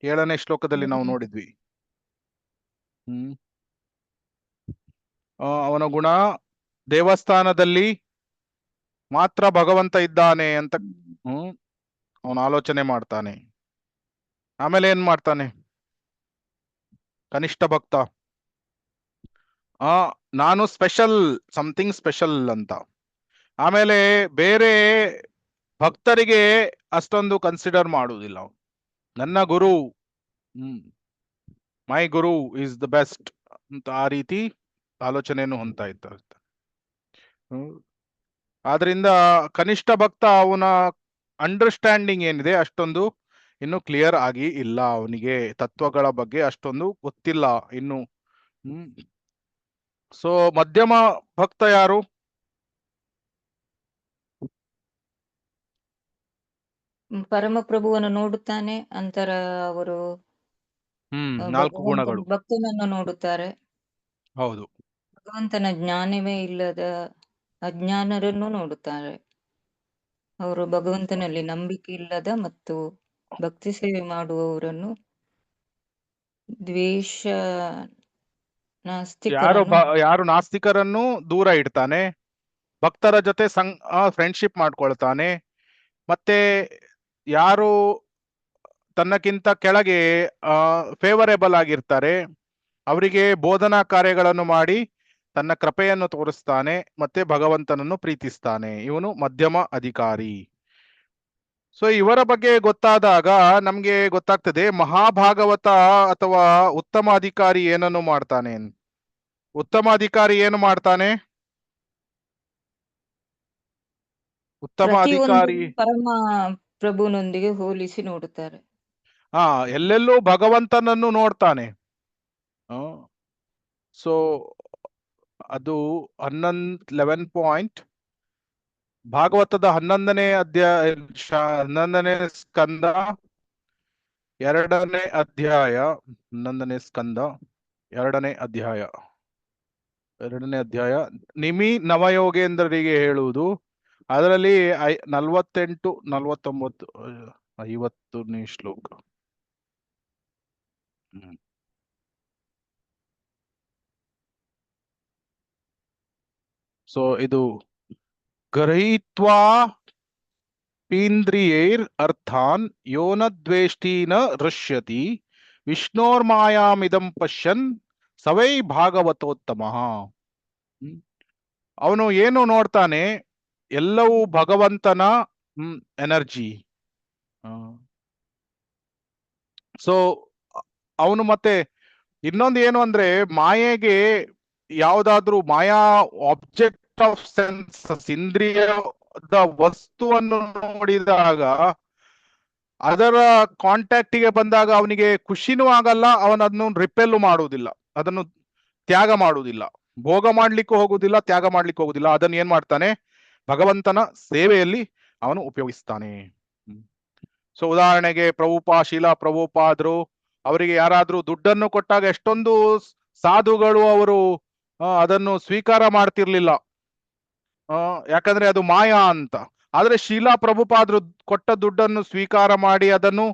ಏಳನೇ ಶ್ಲೋಕದಲ್ಲಿ ನಾವು ನೋಡಿದ್ವಿ. ಅವನ ಗುಣ ದೇವಸ್ಥಾನದಲ್ಲಿ ಮಾತ್ರ ಭಗವಂತ ಇದ್ದಾನೆ ಅಂತ ಅವನು ಆಲೋಚನೆ ಮಾಡ್ತಾನೆ. ಆಮೇಲೆ ಏನ್ ಮಾಡ್ತಾನೆ? ಕನಿಷ್ಠ ಭಕ್ತ ನಾನು ಸ್ಪೆಷಲ್, ಸಮಥಿಂಗ್ ಸ್ಪೆಷಲ್ ಅಂತ. ಆಮೇಲೆ ಬೇರೆ ಭಕ್ತರಿಗೆ ಅಷ್ಟೊಂದು ಕನ್ಸಿಡರ್ ಮಾಡುವುದಿಲ್ಲ. ನನ್ನ ಗುರು, ಮೈ ಗುರು ಇಸ್ ದ ಬೆಸ್ಟ್ ಅಂತ ಆ ರೀತಿ ಆಲೋಚನೆಯನ್ನು ಹೊಂದ್ತಾ ಇದ್ದಾರೆ. ಆದ್ರಿಂದ ಕನಿಷ್ಠ ಭಕ್ತ ಅವನ ಅಂಡರ್ಸ್ಟ್ಯಾಂಡಿಂಗ್ ಏನಿದೆ ಅಷ್ಟೊಂದು ಇನ್ನು ಕ್ಲಿಯರ್ ಆಗಿ ಇಲ್ಲ. ಅವನಿಗೆ ತತ್ವಗಳ ಬಗ್ಗೆ ಅಷ್ಟೊಂದು ಗೊತ್ತಿಲ್ಲ ಇನ್ನು. ಸೊ ಮಧ್ಯಮ ಭಕ್ತ ಯಾರು? ಪರಮಪ್ರಭುವನ್ನು ನೋಡುತ್ತಾನೆ ಅಂತರ ಅವರು 4 ಗುಣಗಳು. ಭಕ್ತನನ್ನು ನೋಡುತ್ತಾರೆ. ಹೌದು. ಭಗವಂತನ ಜ್ಞಾನವೇ ಇಲ್ಲದ ಅಜ್ಞಾನರನ್ನು ನೋಡುತ್ತಾರೆ. ಅವರು ಭಗವಂತನಲ್ಲಿ ನಂಬಿಕೆ ಇಲ್ಲದ ಮತ್ತು ಭಕ್ತಿ ಸೇವೆ ಮಾಡುವವರನ್ನು ದ್ವೇಷ ಯಾರು ನಾಸ್ತಿಕರನ್ನು ದೂರ ಇಡ್ತಾನೆ, ಭಕ್ತರ ಜೊತೆ ಫ್ರೆಂಡ್ಶಿಪ್ ಮಾಡ್ಕೊಳ್ತಾನೆ. ಮತ್ತೆ ಯಾರು ತನ್ನಕ್ಕಿಂತ ಕೆಳಗೆ ಫೇವರೇಬಲ್ ಆಗಿರ್ತಾರೆ ಅವರಿಗೆ ಬೋಧನಾ ಕಾರ್ಯಗಳನ್ನು ಮಾಡಿ ತನ್ನ ಕೃಪೆಯನ್ನು ತೋರಿಸ್ತಾನೆ, ಮತ್ತೆ ಭಗವಂತನನ್ನು ಪ್ರೀತಿಸ್ತಾನೆ. ಇವನು ಮಧ್ಯಮ ಅಧಿಕಾರಿ. ಸೊ ಇವರ ಬಗ್ಗೆ ಗೊತ್ತಾದಾಗ ನಮ್ಗೆ ಗೊತ್ತಾಗ್ತದೆ ಮಹಾಭಾಗವತ ಅಥವಾ ಉತ್ತಮ ಅಧಿಕಾರಿ ಏನನ್ನು ಮಾಡ್ತಾನೆ. ಉತ್ತಮ ಅಧಿಕಾರಿ ಏನು ಮಾಡ್ತಾನೆ? ಉತ್ತಮ ಅಧಿಕಾರಿ ಪ್ರತಿಯೊಂದನ್ನು ಪರಮ ಪ್ರಭುನೊಂದಿಗೆ ಹೋಲಿಸಿ ನೋಡುತ್ತಾರೆ. ಎಲ್ಲೆಲ್ಲೂ ಭಗವಂತನನ್ನು ನೋಡ್ತಾನೆ. ಸೊ ಅದು 11 ಪಾಯಿಂಟ್ ಭಾಗವತದ 11ನೇ ಅಧ್ಯಾಯ 11ನೇ ಸ್ಕಂದ 2ನೇ ಅಧ್ಯಾಯ 11ನೇ ಸ್ಕಂದ 2ನೇ ಅಧ್ಯಾಯ 2ನೇ ಅಧ್ಯಾಯ ನಿಮಿ ನವಯೋಗೇಂದ್ರರಿಗೆ ಹೇಳುವುದು. ಅದರಲ್ಲಿ 48 49 50ನೇ ಶ್ಲೋಕ. ಸೊ ಇದು ಗೃಹೀತ್ವಾ ಪೀಂದ್ರಿಯೈರ್ ಅರ್ಥಾನ್ ಯೋನ ದ್ವೇಷ್ಟಿ ನ ಋಷ್ಯತಿ ವಿಷ್ಣೋರ್ಮಾಯಾಮಿದಂ ಪಶ್ಯನ್ ಸವೈ ಭಾಗವತೋತ್ತಮ. ಅವನು ಏನು ನೋಡ್ತಾನೆ? ಎಲ್ಲವೂ ಭಗವಂತನ ಎನರ್ಜಿ. ಸೊ ಅವನು ಮತ್ತೆ ಇನ್ನೊಂದು ಏನು ಅಂದ್ರೆ ಮಾಯೆಗೆ ಯಾವುದಾದ್ರೂ ಮಾಯಾ ಆಬ್ಜೆಕ್ಟ್ ಆಫ್ ಸೆನ್ಸಸ್ ಇಂದ್ರಿಯದ ವಸ್ತುವನ್ನು ನೋಡಿದಾಗ ಅದರ ಕಾಂಟ್ಯಾಕ್ಟಿಗೆ ಬಂದಾಗ ಅವನಿಗೆ ಖುಷಿನೂ ಆಗಲ್ಲ, ಅವನನ್ನು ರಿಪೆಲ್ ಮಾಡುವುದಿಲ್ಲ, ಅದನ್ನು ತ್ಯಾಗ ಮಾಡುವುದಿಲ್ಲ, ಭೋಗ ಮಾಡ್ಲಿಕ್ಕೂ ಹೋಗುವುದಿಲ್ಲ, ತ್ಯಾಗ ಮಾಡ್ಲಿಕ್ಕೆ ಹೋಗುದಿಲ್ಲ. ಅದನ್ನು ಏನ್ ಮಾಡ್ತಾನೆ? ಭಗವಂತನ ಸೇವೆಯಲ್ಲಿ ಅವನು ಉಪಯೋಗಿಸ್ತಾನೆ. ಸೊ ಉದಾಹರಣೆಗೆ ಶೀಲಾ ಪ್ರಭುಪಾದರು ಅವರಿಗೆ ಯಾರಾದ್ರೂ ದುಡ್ಡನ್ನು ಕೊಟ್ಟಾಗ ಎಷ್ಟೊಂದು ಸಾಧುಗಳು ಅವರು ಅದನ್ನು ಸ್ವೀಕಾರ ಮಾಡ್ತಿರ್ಲಿಲ್ಲ, ಯಾಕಂದ್ರೆ ಅದು ಮಾಯಾ ಅಂತ. ಆದ್ರೆ ಶೀಲಾ ಪ್ರಭುಪಾದರು ಕೊಟ್ಟ ದುಡ್ಡನ್ನು ಸ್ವೀಕಾರ ಮಾಡಿ ಅದನ್ನು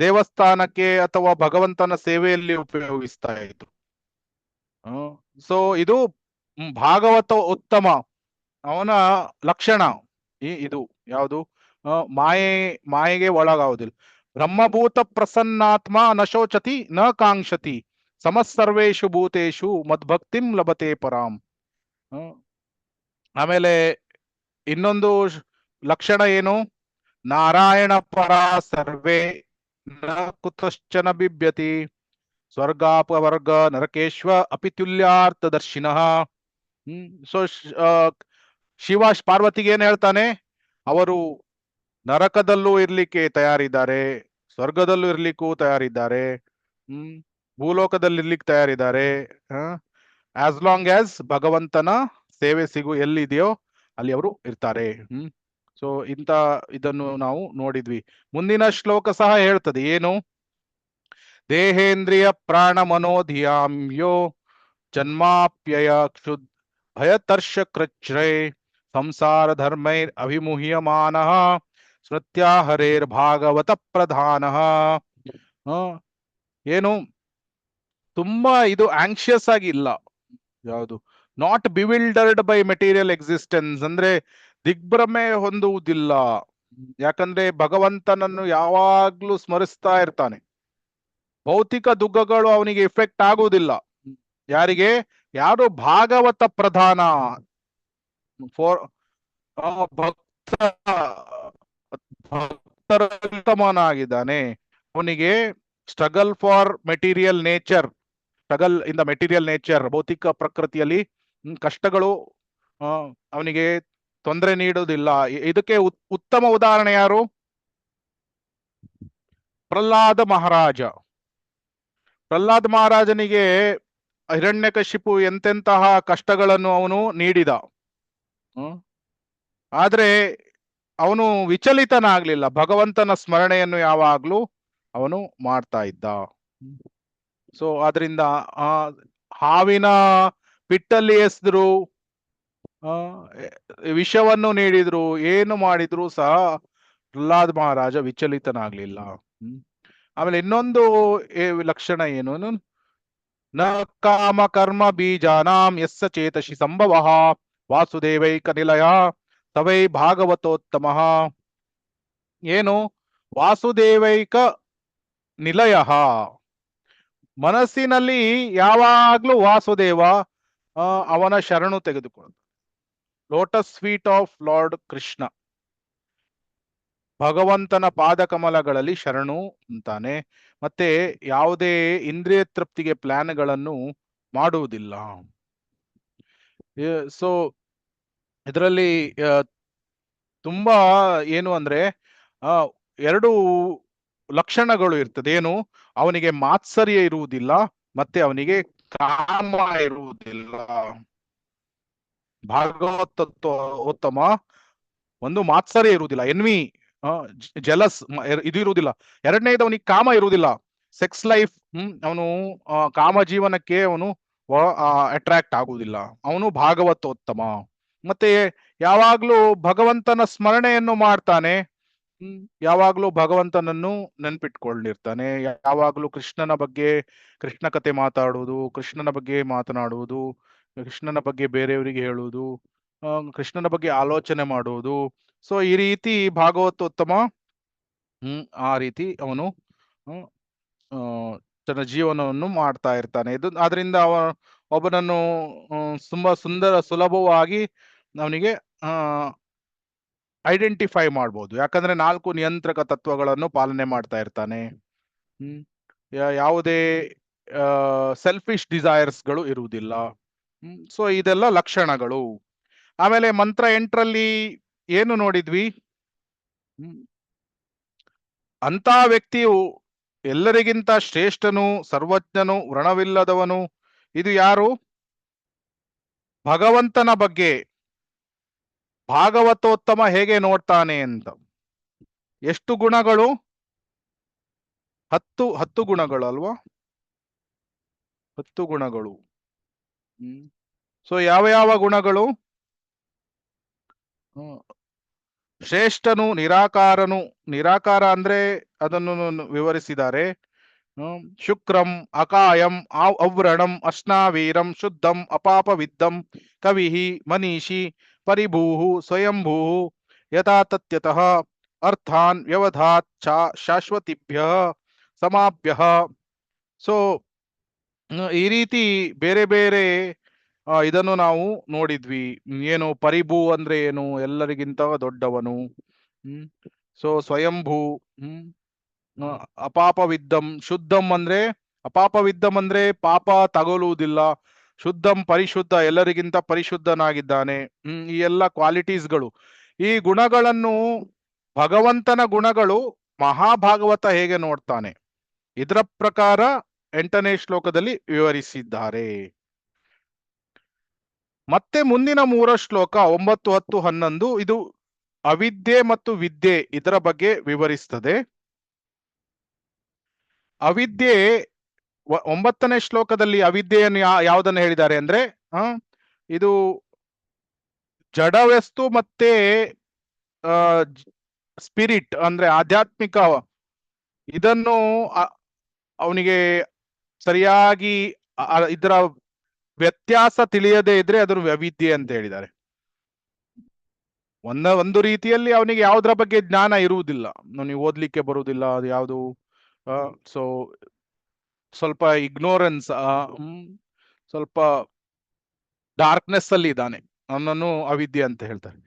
ದೇವಸ್ಥಾನಕ್ಕೆ ಅಥವಾ ಭಗವಂತನ ಸೇವೆಯಲ್ಲಿ ಉಪಯೋಗಿಸ್ತಾ ಇದ್ರು. ಸೊ ಇದು ಭಾಗವತ ಉತ್ತಮ ಅವನ ಲಕ್ಷಣ. ಇದು ಯಾವುದು? ಮಾಯೆಗೆ ಒಳಗಾಗುವುದಿಲ್ಲ. ಬ್ರಹ್ಮಭೂತ ಪ್ರಸನ್ನಾತ್ಮ ನ ಶೋಚತಿ ನ ಕಾಂಕ್ಷತಿ ಸಮಸ್ಸರ್ವೇಷು ಭೂತೇಶು ಮದ್ಭಕ್ತಿಂ ಲಭತೆ ಪರಾಂ. ಆಮೇಲೆ ಇನ್ನೊಂದು ಲಕ್ಷಣ ಏನು? ನಾರಾಯಣ ಪರ ಸರ್ವೇ ನ ಕುತಶ್ಚನ ಬಿಭ್ಯತಿ ಸ್ವರ್ಗಾಪವರ್ಗ ನರಕೇಶ್ವ ಅಪಿತುಲ್ಯಾರ್ಥ ದರ್ಶಿನಃ. ಸೊ ಶಿವ ಪಾರ್ವತಿಗೆ ಏನ್ ಹೇಳ್ತಾನೆ? ಅವರು ನರಕದಲ್ಲೂ ಇರ್ಲಿಕ್ಕೆ ತಯಾರಿದ್ದಾರೆ, ಸ್ವರ್ಗದಲ್ಲೂ ಇರ್ಲಿಕ್ಕೂ ತಯಾರಿದ್ದಾರೆ, ಭೂಲೋಕದಲ್ಲಿ ಇರ್ಲಿಕ್ಕೆ ತಯಾರಿದ್ದಾರೆ. ಆಸ್ ಲಾಂಗ್ ಆಸ್ ಭಗವಂತನ ಸೇವೆ ಎಲ್ಲಿದೆಯೋ ಅಲ್ಲಿ ಅವರು ಇರ್ತಾರೆ. ಸೊ ಇದನ್ನು ನಾವು ನೋಡಿದ್ವಿ. ಮುಂದಿನ ಶ್ಲೋಕ ಸಹ ಹೇಳ್ತದೆ ಏನು? ದೇಹೇಂದ್ರಿಯ ಪ್ರಾಣ ಮನೋಧಿಯಾಮ್ಯೋ ಜನ್ಮಾಪ್ಯಯ ಕ್ಷುದ್ ಭಯತರ್ಷ ಕೃಚ್ರೈ ಸಂಸಾರ ಧರ್ಮೈರ್ ಅಭಿಮುಹ್ಯಮಾನಃ ಸ್ಮೃತ್ಯಾ ಹರೇರ್ ಭಾಗವತ ಪ್ರಧಾನಃ. ಏನು? ತುಂಬಾ ಇದು ಆಂಕ್ಷಿಯಸ್ ಆಗಿ ಇಲ್ಲ. ಯಾವುದು? ನಾಟ್ ಬಿವಿಲ್ಡರ್ಡ್ ಬೈ ಮೆಟೀರಿಯಲ್ ಎಕ್ಸಿಸ್ಟೆನ್ಸ್, ಅಂದ್ರೆ ದಿಗ್ಭ್ರಮೆ ಹೊಂದುವುದಿಲ್ಲ. ಯಾಕಂದ್ರೆ ಭಗವಂತನನ್ನು ಯಾವಾಗ್ಲೂ ಸ್ಮರಿಸ್ತಾ ಇರ್ತಾನೆ. ಭೌತಿಕ ದುಃಖಗಳು ಅವನಿಗೆ ಎಫೆಕ್ಟ್ ಆಗುವುದಿಲ್ಲ. ಯಾರಿಗೆ? ಯಾರು ಭಾಗವತ ಪ್ರಧಾನ ಭಕ್ತರನಾಗಿದ್ದಾನೆ, ಅವನಿಗೆ struggle for material nature, struggle in the material nature, ಭೌತಿಕ ಪ್ರಕೃತಿಯಲ್ಲಿ ಕಷ್ಟಗಳು ಅವನಿಗೆ ತೊಂದರೆ ನೀಡುವುದಿಲ್ಲ. ಇದಕ್ಕೆ ಉತ್ತಮ ಉದಾಹರಣೆ ಯಾರು? ಪ್ರಹ್ಲಾದ ಮಹಾರಾಜ. ಪ್ರಹ್ಲಾದ್ ಮಹಾರಾಜನಿಗೆ ಹಿರಣ್ಯಕಶಿಪು ಎಂತೆಂತಹ ಕಷ್ಟಗಳನ್ನು ಅವನು ನೀಡಿದ, ಆದ್ರೆ ಅವನು ವಿಚಲಿತನಾಗ್ಲಿಲ್ಲ. ಭಗವಂತನ ಸ್ಮರಣೆಯನ್ನು ಯಾವಾಗ್ಲೂ ಅವನು ಮಾಡ್ತಾ ಇದ್ದ. ಸೊ ಆದ್ರಿಂದ ಹಾವಿನ ಪಿಟ್ಟಲ್ಲಿ ಎಸೆದ್ರು, ವಿಷವನ್ನು ನೀಡಿದ್ರು, ಏನು ಮಾಡಿದ್ರು ಸಹ ಪ್ರಹ್ಲಾದ್ ಮಹಾರಾಜ ವಿಚಲಿತನಾಗ್ಲಿಲ್ಲ. ಆಮೇಲೆ ಇನ್ನೊಂದು ಲಕ್ಷಣ ಏನು? ನ ಕಾಮ ಕರ್ಮ ಬೀಜಾನಾಂ ಯಸ್ಸ ಚೇತಸಿ ಸಂಭವಃ ವಾಸುದೇವೈಕ ನಿಲಯ ತವೈ ಭಾಗವತೋತ್ತಮ. ಏನು ವಾಸುದೇವೈಕ ನಿಲಯ, ಮನಸ್ಸಿನಲ್ಲಿ ಯಾವಾಗ್ಲೂ ವಾಸುದೇವ ಅವನ ಶರಣು ತೆಗೆದುಕೊಳ್ಳುವುದು. Lotus feet of lord Krishna, ಭಗವಂತನ ಪಾದಕಮಲಗಳಲ್ಲಿ ಶರಣು ಅಂತಾನೆ. ಮತ್ತೆ ಯಾವುದೇ ಇಂದ್ರಿಯ ತೃಪ್ತಿಗೆ ಪ್ಲಾನ್ಗಳನ್ನು ಮಾಡುವುದಿಲ್ಲ. ಸೊ ಇದರಲ್ಲಿ ತುಂಬಾ ಏನು ಅಂದ್ರೆ ಎರಡು ಲಕ್ಷಣಗಳು ಇರ್ತದೆ. ಏನು, ಅವನಿಗೆ ಮಾತ್ಸರ್ಯ ಇರುವುದಿಲ್ಲ, ಮತ್ತೆ ಅವನಿಗೆ ಕಾಮ ಇರುವುದಿಲ್ಲ. ಭಾಗವತೋತ್ತಮ ಒಂದು ಮಾತ್ಸರ್ಯ ಇರುವುದಿಲ್ಲ, ಎನ್ವಿ, ಜಲಸ್ ಇದು ಇರುವುದಿಲ್ಲ. ಎರಡನೇದು ಅವನಿಗೆ ಕಾಮ ಇರುವುದಿಲ್ಲ, ಸೆಕ್ಸ್ ಲೈಫ್, ಅವನು ಕಾಮ ಜೀವನಕ್ಕೆ ಅವನು ಅಟ್ರಾಕ್ಟ್ ಆಗುವುದಿಲ್ಲ. ಅವನು ಭಾಗವತೋತ್ತಮ. ಮತ್ತೆ ಯಾವಾಗ್ಲೂ ಭಗವಂತನ ಸ್ಮರಣೆಯನ್ನು ಮಾಡ್ತಾನೆ, ಯಾವಾಗ್ಲೂ ಭಗವಂತನನ್ನು ನೆನ್ಪಿಟ್ಕೊಂಡಿರ್ತಾನೆ. ಯಾವಾಗ್ಲೂ ಕೃಷ್ಣನ ಬಗ್ಗೆ, ಕೃಷ್ಣ ಕತೆ ಮಾತಾಡುವುದು, ಕೃಷ್ಣನ ಬಗ್ಗೆ ಮಾತನಾಡುವುದು, ಕೃಷ್ಣನ ಬಗ್ಗೆ ಬೇರೆಯವರಿಗೆ ಹೇಳುವುದು, ಕೃಷ್ಣನ ಬಗ್ಗೆ ಆಲೋಚನೆ ಮಾಡುವುದು. ಸೊ ಈ ರೀತಿ ಭಾಗವತೋತ್ತಮ ಆ ರೀತಿ ಅವನು ತನ್ನ ಜೀವನವನ್ನು ಮಾಡ್ತಾ ಇರ್ತಾನೆ. ಇದು ಅದರಿಂದ ಒಬ್ಬನನ್ನು ತುಂಬಾ ಸುಲಭವಾಗಿ ಅವನಿಗೆ ಐಡೆಂಟಿಫೈ ಮಾಡ್ಬೋದು. ಯಾಕಂದ್ರೆ 4 ನಿಯಂತ್ರಕ ತತ್ವಗಳನ್ನು ಪಾಲನೆ ಮಾಡ್ತಾ ಇರ್ತಾನೆ. ಯಾವುದೇ ಸೆಲ್ಫಿಶ್ ಡಿಸೈರ್ಸ್ಗಳು ಇರುವುದಿಲ್ಲ. ಸೊ ಇದೆಲ್ಲ ಲಕ್ಷಣಗಳು. ಆಮೇಲೆ ಮಂತ್ರ 8ರಲ್ಲಿ ಏನು ನೋಡಿದ್ವಿ? ಅಂತ ವ್ಯಕ್ತಿಯು ಎಲ್ಲರಿಗಿಂತ ಶ್ರೇಷ್ಠನು, ಸರ್ವಜ್ಞನು, ವ್ರಣವಿಲ್ಲದವನು. ಇದು ಯಾರು? ಭಗವಂತನ ಬಗ್ಗೆ ಭಾಗವತೋತ್ತಮ ಹೇಗೆ ನೋಡ್ತಾನೆ ಅಂತ. ಎಷ್ಟು ಗುಣಗಳು? 10 ಗುಣಗಳು ಅಲ್ವಾ? 10 ಗುಣಗಳು. ಸೊ ಯಾವ ಯಾವ ಗುಣಗಳು? ಶ್ರೇಷ್ಠನು, ನಿರಾಕಾರನು. ನಿರಾಕಾರ ಅಂದ್ರೆ ಅದನ್ನು ವಿವರಿಸಿದ್ದಾರೆ. ಶುಕ್ರಂ, ಅಕಾಯಂ, ಅವ್ರಣಂ, ಅಶ್ನಾವೀರಂ, ಶುದ್ಧಂ, ಅಪಾಪವಿದ್ದಂ, ಕವಿಹಿ, ಮನೀಷಿ, ಪರಿಭೂಹು, ಸ್ವಯಂಭೂಹು, ಯಥಾ ತತ್ಯತಃ, ಅರ್ಥಾನ್ ವ್ಯವಧಾತ್ ಶಾಶ್ವತಿಭ್ಯ ಸಮಾಭ್ಯ. ಸೊ ಈ ರೀತಿ ಬೇರೆ ಬೇರೆ ಇದನ್ನು ನಾವು ನೋಡಿದ್ವಿ. ಏನು ಪರಿಭೂ ಅಂದ್ರೆ ಏನು? ಎಲ್ಲರಿಗಿಂತ ದೊಡ್ಡವನು. ಸೊ ಸ್ವಯಂಭೂ. ಅಪಾಪವಿದ್ದಂ, ಶುದ್ಧಂ ಅಂದ್ರೆ, ಅಪಾಪವಿದ್ದಂ ಅಂದ್ರೆ ಪಾಪ ತಗೊಳ್ಳುವುದಿಲ್ಲ. ಶುದ್ಧಂ ಪರಿಶುದ್ಧ, ಎಲ್ಲರಿಗಿಂತ ಪರಿಶುದ್ಧನಾಗಿದ್ದಾನೆ. ಈ ಎಲ್ಲ ಕ್ವಾಲಿಟೀಸ್ಗಳು, ಈ ಗುಣಗಳನ್ನು, ಭಗವಂತನ ಗುಣಗಳು ಮಹಾಭಾಗವತ ಹೇಗೆ ನೋಡ್ತಾನೆ ಇದರ ಪ್ರಕಾರ 8ನೇ ಶ್ಲೋಕದಲ್ಲಿ ವಿವರಿಸಿದ್ದಾರೆ. ಮತ್ತೆ ಮುಂದಿನ 3 ಶ್ಲೋಕ 9, 10, 11 ಇದು ಅವಿದ್ಯೆ ಮತ್ತು ವಿದ್ಯೆ ಇದರ ಬಗ್ಗೆ ವಿವರಿಸ್ತದೆ. ಅವಿದ್ಯೆ 9ನೇ ಶ್ಲೋಕದಲ್ಲಿ ಅವಿದ್ಯೆಯನ್ನು ಯಾವುದನ್ನು ಹೇಳಿದ್ದಾರೆ ಅಂದ್ರೆ ಇದು ಜಡವಸ್ತು ಮತ್ತೆ ಸ್ಪಿರಿಟ್ ಅಂದ್ರೆ ಆಧ್ಯಾತ್ಮಿಕ, ಇದನ್ನು ಅವನಿಗೆ ಸರಿಯಾಗಿ ಇದರ ವ್ಯತ್ಯಾಸ ತಿಳಿಯದೇ ಇದ್ರೆ ಅದನ್ನು ಅವಿದ್ಯೆ ಅಂತ ಹೇಳಿದ್ದಾರೆ. ಒಂದು ರೀತಿಯಲ್ಲಿ ಅವನಿಗೆ ಯಾವುದರ ಬಗ್ಗೆ ಜ್ಞಾನ ಇರುವುದಿಲ್ಲ, ಅವನಿಗೆ ಓದ್ಲಿಕ್ಕೆ ಬರುವುದಿಲ್ಲ, ಅದು ಯಾವುದು. ಸೊ ಸ್ವಲ್ಪ ಇಗ್ನೋರೆನ್ಸ್, ಸ್ವಲ್ಪ ಡಾರ್ಕ್ನೆಸ್ ಅಲ್ಲಿ ಇದ್ದಾನೆ, ಅವನನ್ನು ಅವಿದ್ಯೆ ಅಂತ ಹೇಳ್ತಾರೆ.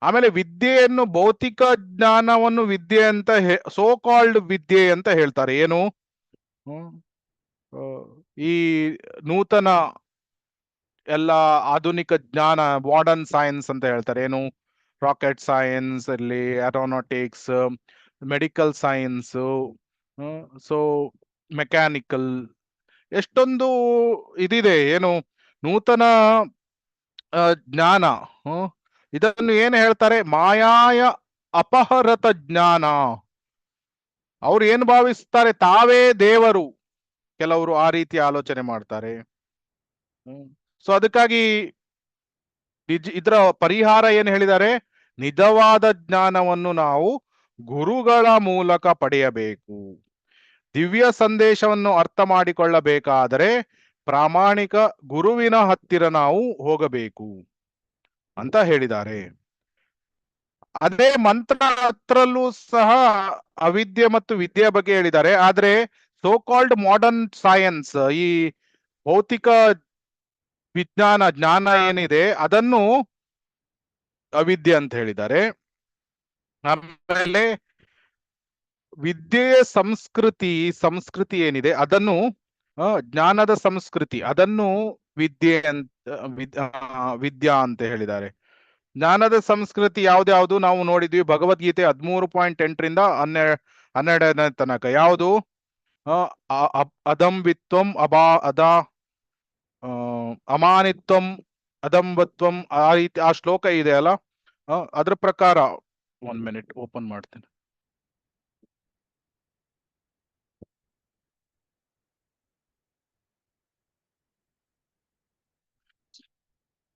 ಆಮೇಲೆ ವಿದ್ಯೆಯನ್ನು, ಭೌತಿಕ ಜ್ಞಾನವನ್ನು ವಿದ್ಯೆ ಅಂತ, ಸೋ ಕಾಲ್ಡ್ ವಿದ್ಯೆ ಅಂತ ಹೇಳ್ತಾರೆ. ಏನು? ಈ ನೂತನ ಎಲ್ಲ ಆಧುನಿಕ ಜ್ಞಾನ, ಮಾಡರ್ನ್ ಸೈನ್ಸ್ ಅಂತ ಹೇಳ್ತಾರೆ. ಏನು? ರಾಕೆಟ್ ಸೈನ್ಸ್ ಅಲ್ಲಿ, aeronautics, medical science, so mechanical, ಎಷ್ಟೊಂದು ಇದಿದೆ. ಏನು? ನೂತನ ಜ್ಞಾನ. ಇದನ್ನು ಏನು ಹೇಳ್ತಾರೆ? ಮಾಯಾಯ ಅಪಹರತ ಜ್ಞಾನ. ಅವ್ರು ಏನು ಭಾವಿಸ್ತಾರೆ? ತಾವೇ ದೇವರು. ಕೆಲವರು ಆ ರೀತಿ ಆಲೋಚನೆ ಮಾಡ್ತಾರೆ. ಸೊ ಅದಕ್ಕಾಗಿ ಇದರ ಪರಿಹಾರ ಏನು ಹೇಳಿದ್ದಾರೆ? ನಿಜವಾದ ಜ್ಞಾನವನ್ನು ನಾವು ಗುರುಗಳ ಮೂಲಕ ಪಡೆಯಬೇಕು. ದಿವ್ಯ ಸಂದೇಶವನ್ನು ಅರ್ಥ ಮಾಡಿಕೊಳ್ಳಬೇಕಾದರೆ ಪ್ರಾಮಾಣಿಕ ಗುರುವಿನ ಹತ್ತಿರ ನಾವು ಹೋಗಬೇಕು. ಅಂತ ಹೇಳಿದ್ದಾರೆ. ಅದೇ ಮಂತ್ರ ಹತ್ರಲ್ಲೂ ಸಹ ಅವಿದ್ಯೆ ಮತ್ತು ವಿದ್ಯೆಯ ಬಗ್ಗೆ ಹೇಳಿದ್ದಾರೆ. ಆದ್ರೆ ಸೋ ಕಾಲ್ಡ್ ಮಾಡರ್ನ್ ಸೈನ್ಸ್, ಈ ಭೌತಿಕ ಜ್ಞಾನ ಏನಿದೆ ಅದನ್ನು ಅವಿದ್ಯೆ ಅಂತ ಹೇಳಿದ್ದಾರೆ. ಆಮೇಲೆ ವಿದ್ಯೆಯ ಸಂಸ್ಕೃತಿ ಏನಿದೆ ಅದನ್ನು ಜ್ಞಾನದ ಸಂಸ್ಕೃತಿ, ಅದನ್ನು ವಿದ್ಯೆ ಅಂತ ವಿದ್ಯಾ ಅಂತ ಹೇಳಿದ್ದಾರೆ. ಜ್ಞಾನದ ಸಂಸ್ಕೃತಿ ಯಾವ್ದ್ಯಾವ್ದು ನಾವು ನೋಡಿದ್ವಿ ಭಗವದ್ಗೀತೆ 13.8 12ನೇ ತನಕ. ಯಾವುದು? ಅದಂಬಿತ್ವಂ ಅಮಾನಿತ್ವಂ ಅದಂಬತ್ವಂ, ಆ ರೀತಿ ಆ ಶ್ಲೋಕ ಇದೆ ಅಲ್ಲ, ಅದ್ರ ಪ್ರಕಾರ 1 ಮಿನಿಟ್ ಓಪನ್ ಮಾಡ್ತೇನೆ.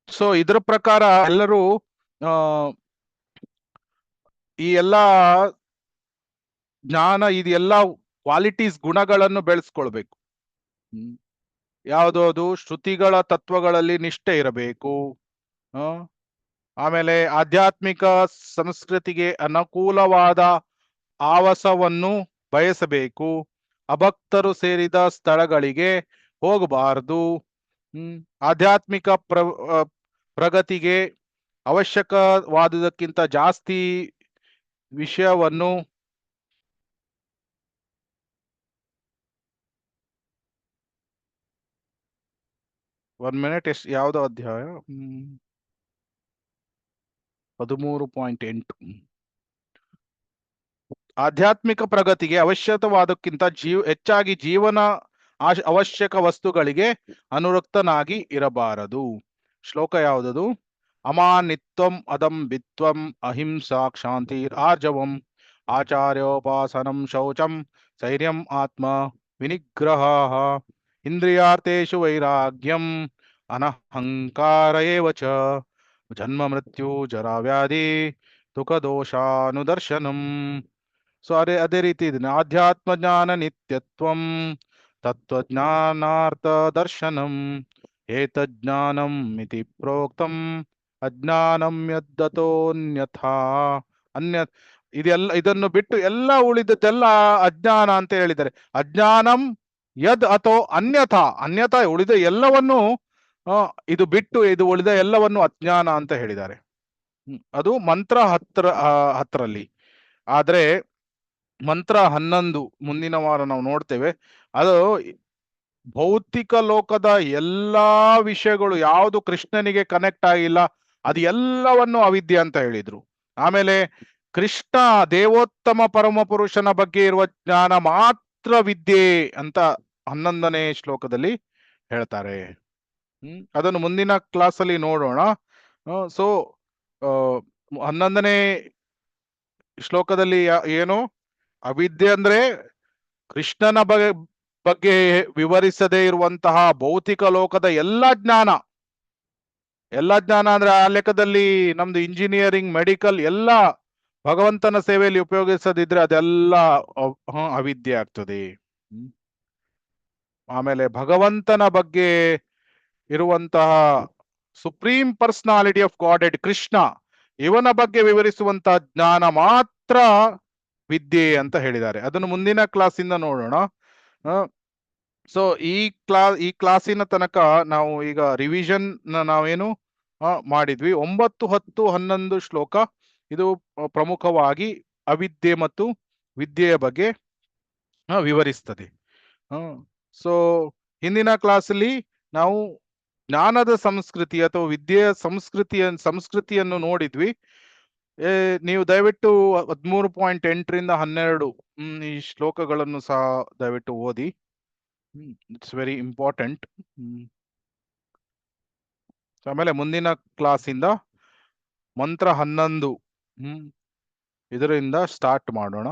ಸೊ ಇದ್ರ ಪ್ರಕಾರ ಎಲ್ಲರೂ ಈ ಎಲ್ಲ ಜ್ಞಾನ, ಇದೆಲ್ಲ ಕ್ವಾಲಿಟೀಸ್, ಗುಣಗಳನ್ನು ಬೆಳೆಸ್ಕೊಳ್ಬೇಕು. ಯಾವುದು? ಅದು ಶ್ರುತಿಗಳ ತತ್ವಗಳಲ್ಲಿ ನಿಷ್ಠೆ ಇರಬೇಕು. ಆಮೇಲೆ ಆಧ್ಯಾತ್ಮಿಕ ಸಂಸ್ಕೃತಿಗೆ ಅನುಕೂಲವಾದ ಆವಾಸವನ್ನು ಬಯಸಬೇಕು. ಅಭಕ್ತರು ಸೇರಿದ ಸ್ಥಳಗಳಿಗೆ ಹೋಗಬಾರದು. ಆಧ್ಯಾತ್ಮಿಕ ಪ್ರಗತಿಗೆ ಅವಶ್ಯಕವಾದುದಕ್ಕಿಂತ ಜಾಸ್ತಿ ವಿಷಯವನ್ನು ಎಷ್ಟು ಯಾವ್ದೋ ಅಧ್ಯಾಯ 13.8. ಆಧ್ಯಾತ್ಮಿಕ ಪ್ರಗತಿಗೆ ಅವಶ್ಯಕವಾದಕ್ಕಿಂತ ಹೆಚ್ಚಾಗಿ ಜೀವನ ಅವಶ್ಯಕ ವಸ್ತುಗಳಿಗೆ ಅನುರಕ್ತನಾಗಿ ಇರಬಾರದು. ಶ್ಲೋಕ ಯಾವುದದು? ಅಮಾನಿತ್ವಂ ಅದಂಬಿತ್ವಂ ಅಹಿಂಸಾ ಕ್ಷಾಂತಿರ್ ಆರ್ಜವಂ ಆಚಾರ್ಯೋಪಾಸನಂ ಶೌಚಂ ಸೈರ್ಯಂ ಆತ್ಮ ವಿನಿಗ್ರಹ ಇಂದ್ರಿಯಾರ್ಥೇಷು ವೈರಾಗ್ಯಂ ಅನಹಂಕಾರ ಏವ ಚ ಜನ್ಮ ಮೃತ್ಯು ಜರಾ ವ್ಯಾಧಿ ದುಃಖದೋಷಾನುದರ್ಶನಂ. ಸೊ ಅದೇ ರೀತಿ ಇದನ್ನ ಆಧ್ಯಾತ್ಮ ಜ್ಞಾನ ನಿತ್ಯತ್ವಂ ತತ್ವಜ್ಞಾನಾರ್ಥ ದರ್ಶನಂ ಏತಜ್ಞಾನಂ ಮಿತಿ ಪ್ರೋಕ್ತಂ ಅಜ್ಞಾನಂ ಯದ್ದತೋನ್ಯಥಾ ಇದನ್ನು ಬಿಟ್ಟು ಎಲ್ಲ ಉಳಿದದ್ದೆಲ್ಲ ಅಜ್ಞಾನ ಅಂತ ಹೇಳಿದ್ದಾರೆ. ಅಜ್ಞಾನಂ ಯದ್ ಅಥೋ ಅನ್ಯಥಾ ಉಳಿದ ಎಲ್ಲವನ್ನು ಇದು ಬಿಟ್ಟು ಇದು ಉಳಿದ ಎಲ್ಲವನ್ನು ಅಜ್ಞಾನ ಅಂತ ಹೇಳಿದ್ದಾರೆ. ಅದು ಮಂತ್ರ 10ರಲ್ಲಿ. ಆದ್ರೆ ಮಂತ್ರ 11 ಮುಂದಿನ ವಾರ ನಾವು ನೋಡ್ತೇವೆ. ಅದು ಭೌತಿಕ ಲೋಕದ ಎಲ್ಲಾ ವಿಷಯಗಳು ಯಾವುದು ಕೃಷ್ಣನಿಗೆ ಕನೆಕ್ಟ್ ಆಗಿಲ್ಲ ಅದು ಎಲ್ಲವನ್ನು ಅವಿದ್ಯೆ ಅಂತ ಹೇಳಿದ್ರು. ಆಮೇಲೆ ಕೃಷ್ಣ ದೇವೋತ್ತಮ ಪರಮ ಪುರುಷನ ಬಗ್ಗೆ ಇರುವ ಜ್ಞಾನ ಮಾತ್ರ ವಿದ್ಯೆ ಅಂತ 11ನೇ ಶ್ಲೋಕದಲ್ಲಿ ಹೇಳ್ತಾರೆ. ಅದನ್ನು ಮುಂದಿನ ಕ್ಲಾಸ್ ಅಲ್ಲಿ ನೋಡೋಣ. ಸೊ 11ನೇ ಶ್ಲೋಕದಲ್ಲಿ ಏನು? ಅವಿದ್ಯೆ ಅಂದ್ರೆ ಕೃಷ್ಣನ ಬಗ್ಗೆ ವಿವರಿಸದೇ ಇರುವಂತಹ ಭೌತಿಕ ಲೋಕದ ಎಲ್ಲ ಜ್ಞಾನ ಅಂದ್ರೆ ಆ ಲೆಕ್ಕದಲ್ಲಿ ನಮ್ದು ಇಂಜಿನಿಯರಿಂಗ್, ಮೆಡಿಕಲ್ ಎಲ್ಲ ಭಗವಂತನ ಸೇವೆಯಲ್ಲಿ ಉಪಯೋಗಿಸದಿದ್ರೆ ಅದೆಲ್ಲ ಅವಿದ್ಯೆ ಆಗ್ತದೆ. ಆಮೇಲೆ ಭಗವಂತನ ಬಗ್ಗೆ ಇರುವಂತಹ supreme personality of god Krishna, ಇವನ ಬಗ್ಗೆ ವಿವರಿಸುವಂತಹ ಜ್ಞಾನ ಮಾತ್ರ ವಿದ್ಯೆ ಅಂತ ಹೇಳಿದ್ದಾರೆ. ಅದನ್ನು ಮುಂದಿನ ಕ್ಲಾಸಿಂದ ನೋಡೋಣ. ಸೊ ಈ ಕ್ಲಾಸಿನ ತನಕ ನಾವು ಈಗ ರಿವಿಷನ್ ನಾವೇನು ಮಾಡಿದ್ವಿ. 9, 10, 11 ಶ್ಲೋಕ ಇದು ಪ್ರಮುಖವಾಗಿ ಅವಿದ್ಯೆ ಮತ್ತು ವಿದ್ಯೆಯ ಬಗ್ಗೆ ವಿವರಿಸ್ತದೆ. ಸೊ ಹಿಂದಿನ ಕ್ಲಾಸಲ್ಲಿ ನಾವು ಜ್ಞಾನದ ಸಂಸ್ಕೃತಿ ಅಥವಾ ವಿದ್ಯೆಯ ಸಂಸ್ಕೃತಿಯನ್ನು ನೋಡಿದ್ವಿ. ನೀವು ದಯವಿಟ್ಟು 13.8 ರಿಂದ 12 ಈ ಶ್ಲೋಕಗಳನ್ನು ಸಹ ದಯವಿಟ್ಟು ಓದಿ. It's very important. ಆಮೇಲೆ ಮುಂದಿನ ಕ್ಲಾಸಿಂದ ಮಂತ್ರ 11 ಇದರಿಂದ ಸ್ಟಾರ್ಟ್ ಮಾಡೋಣ.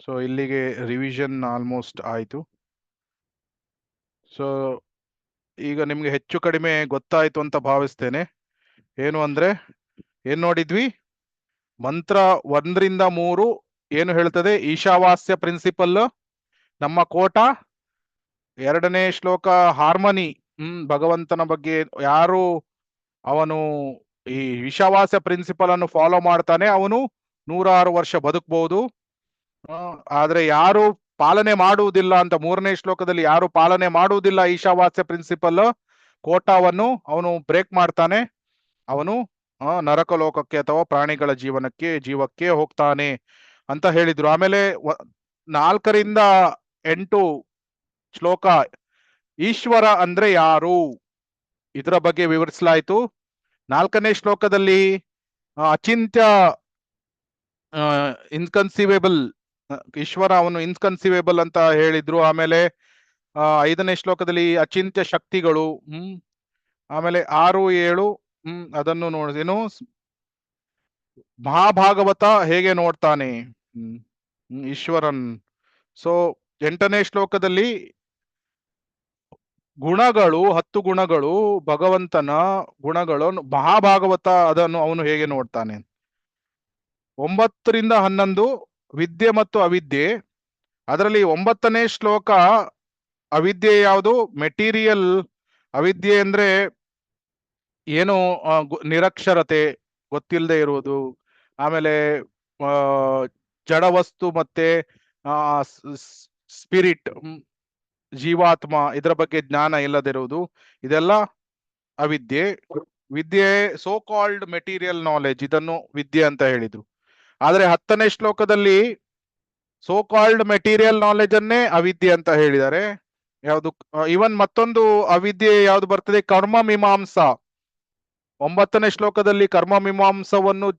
ಸೊ ಇಲ್ಲಿಗೆ ರಿವಿಷನ್ ಆಲ್ಮೋಸ್ಟ್ ಆಯ್ತು. ಸೊ ಈಗ ನಿಮ್ಗೆ ಹೆಚ್ಚು ಕಡಿಮೆ ಗೊತ್ತಾಯ್ತು ಅಂತ ಭಾವಿಸ್ತೇನೆ. ಏನು ಅಂದ್ರೆ ಏನ್ ನೋಡಿದ್ವಿ? ಮಂತ್ರ 1 ರಿಂದ 3 ಏನು ಹೇಳ್ತದೆ? ಈಶಾವಾಸ್ಯ ಪ್ರಿನ್ಸಿಪಲ್, ನಮ್ಮ ಕೋಟ. 2ನೇ ಶ್ಲೋಕ ಹಾರ್ಮನಿ, ಭಗವಂತನ ಬಗ್ಗೆ ಯಾರು ಅವನು ಈ ಈಶಾವಾಸ್ಯ ಪ್ರಿನ್ಸಿಪಲ್ ಅನ್ನು ಫಾಲೋ ಮಾಡ್ತಾನೆ ಅವನು 106 ವರ್ಷ ಬದುಕಬಹುದು. ಆದ್ರೆ ಯಾರು ಪಾಲನೆ ಮಾಡುವುದಿಲ್ಲ ಅಂತ 3ನೇ ಶ್ಲೋಕದಲ್ಲಿ ಯಾರು ಪಾಲನೆ ಮಾಡುವುದಿಲ್ಲ ಈಶಾವಾಸ್ಯ ಪ್ರಿನ್ಸಿಪಲ್ ಕೋಟಾವನ್ನು ಅವನು ಬ್ರೇಕ್ ಮಾಡ್ತಾನೆ, ಅವನು ನರಕ ಲೋಕಕ್ಕೆ ಅಥವಾ ಪ್ರಾಣಿಗಳ ಜೀವಕ್ಕೆ ಹೋಗ್ತಾನೆ ಅಂತ ಹೇಳಿದ್ರು. ಆಮೇಲೆ 4ರಿಂದ 8 ಶ್ಲೋಕ ಈಶ್ವರ ಅಂದ್ರೆ ಯಾರು ಇದರ ಬಗ್ಗೆ ವಿವರಿಸಲಾಯಿತು. 4ನೇ ಶ್ಲೋಕದಲ್ಲಿ ಅಚಿಂತ್ಯ ಇನ್ಕನ್ಸಿವೇಬಲ್ ಈಶ್ವರ ಅವನು ಇನ್ಕನ್ಸಿವೇಬಲ್ ಅಂತ ಹೇಳಿದ್ರು. ಆಮೇಲೆ 5ನೇ ಶ್ಲೋಕದಲ್ಲಿ ಅಚಿಂತ್ಯ ಶಕ್ತಿಗಳು. ಆಮೇಲೆ 6, 7 ಅದನ್ನು ನೋಡಿದೇನು ಮಹಾಭಾಗವತ ಹೇಗೆ ನೋಡ್ತಾನೆ ಈಶ್ವರನ್. ಸೊ 8ನೇ ಶ್ಲೋಕದಲ್ಲಿ ಗುಣಗಳು 10 ಗುಣಗಳು ಭಗವಂತನ ಗುಣಗಳು ಮಹಾಭಾಗವತ ಅದನ್ನು ಅವನು ಹೇಗೆ ನೋಡ್ತಾನೆ. 9ರಿಂದ 11 ವಿದ್ಯೆ ಮತ್ತು ಅವಿದ್ಯೆ. ಅದರಲ್ಲಿ 9ನೇ ಶ್ಲೋಕ ಅವಿದ್ಯೆ ಯಾವುದು? ಮೆಟೀರಿಯಲ್ ಅವಿದ್ಯೆ ಅಂದ್ರೆ ಏನು ನಿರಕ್ಷರತೆ, ಗೊತ್ತಿಲ್ಲದೆ ಇರುವುದು. ಆಮೇಲೆ ಜಡವಸ್ತು ಮತ್ತೆ ಸ್ಪಿರಿಟ್ ಜೀವಾತ್ಮ ಇದರ ಬಗ್ಗೆ ಜ್ಞಾನ ಇಲ್ಲದಿರುವುದು, ಇದೆಲ್ಲ ಅವಿದ್ಯೆ. ವಿದ್ಯೆ ಸೋ ಕಾಲ್ಡ್ ಮೆಟೀರಿಯಲ್ ನಾಲೆಜ್, ಇದನ್ನು ವಿದ್ಯೆ ಅಂತ ಹೇಳಿದ್ರು. ಆದ್ರೆ 10ನೇ ಶ್ಲೋಕದಲ್ಲಿ ಸೋ ಕಾಲ್ಡ್ ಮೆಟೀರಿಯಲ್ ನಾಲೆಜ್ ಅನ್ನೇ ಅವಿದ್ಯೆ ಅಂತ ಹೇಳಿದ್ದಾರೆ. ಯಾವುದು ಇವನ್ ಮತ್ತೊಂದು ಅವಿದ್ಯೆ ಯಾವ್ದು ಬರ್ತದೆ? ಕರ್ಮ ಮೀಮಾಂಸಾ. 9ನೇ ಶ್ಲೋಕದಲ್ಲಿ ಕರ್ಮ ಮೀಮಾಂಸವನ್ನು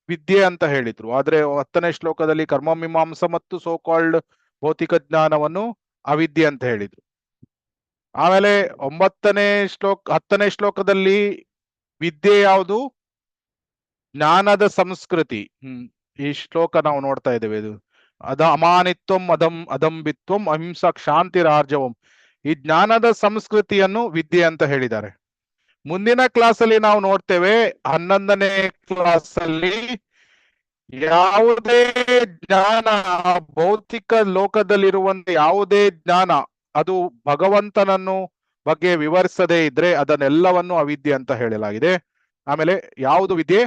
ವಿದ್ಯೆ ಅಂತ ಹೇಳಿದ್ರು. ಆದ್ರೆ 10ನೇ ಶ್ಲೋಕದಲ್ಲಿ ಕರ್ಮ ಮೀಮಾಂಸ ಮತ್ತು ಸೋ ಕಾಲ್ಡ್ ಭೌತಿಕ ಜ್ಞಾನವನ್ನು ಅವಿದ್ಯೆ ಅಂತ ಹೇಳಿದ್ರು. ಆಮೇಲೆ 10ನೇ ಶ್ಲೋಕದಲ್ಲಿ ವಿದ್ಯೆ ಯಾವುದು? ಜ್ಞಾನದ ಸಂಸ್ಕೃತಿ. ಈ ಶ್ಲೋಕ ನಾವು ನೋಡ್ತಾ ಇದ್ದೇವೆ. ಇದು ಅಮಾನಿತ್ವಂ ಅದಂಬಿತ್ವಂ ಅಹಿಂಸಾ ಕ್ಷಾಂತಿರಾರ್ಜವಂ. ಈ ಜ್ಞಾನದ ಸಂಸ್ಕೃತಿಯನ್ನು ವಿದ್ಯೆ ಅಂತ ಹೇಳಿದ್ದಾರೆ. ಮುಂದಿನ ಕ್ಲಾಸ್ ಅಲ್ಲಿ ನಾವು ನೋಡ್ತೇವೆ 11ನೇ ಕ್ಲಾಸ್ ಅಲ್ಲಿ ಯಾವುದೇ ಜ್ಞಾನ ಭೌತಿಕ ಲೋಕದಲ್ಲಿರುವಂತ ಯಾವುದೇ ಜ್ಞಾನ ಅದು ಭಗವಂತನನ್ನು ಬಗ್ಗೆ ವಿವರಿಸದೇ ಇದ್ರೆ ಅದನ್ನೆಲ್ಲವನ್ನು ಅವಿದ್ಯೆ ಅಂತ ಹೇಳಲಾಗಿದೆ. ಆಮೇಲೆ ಯಾವುದು ವಿದ್ಯೆ?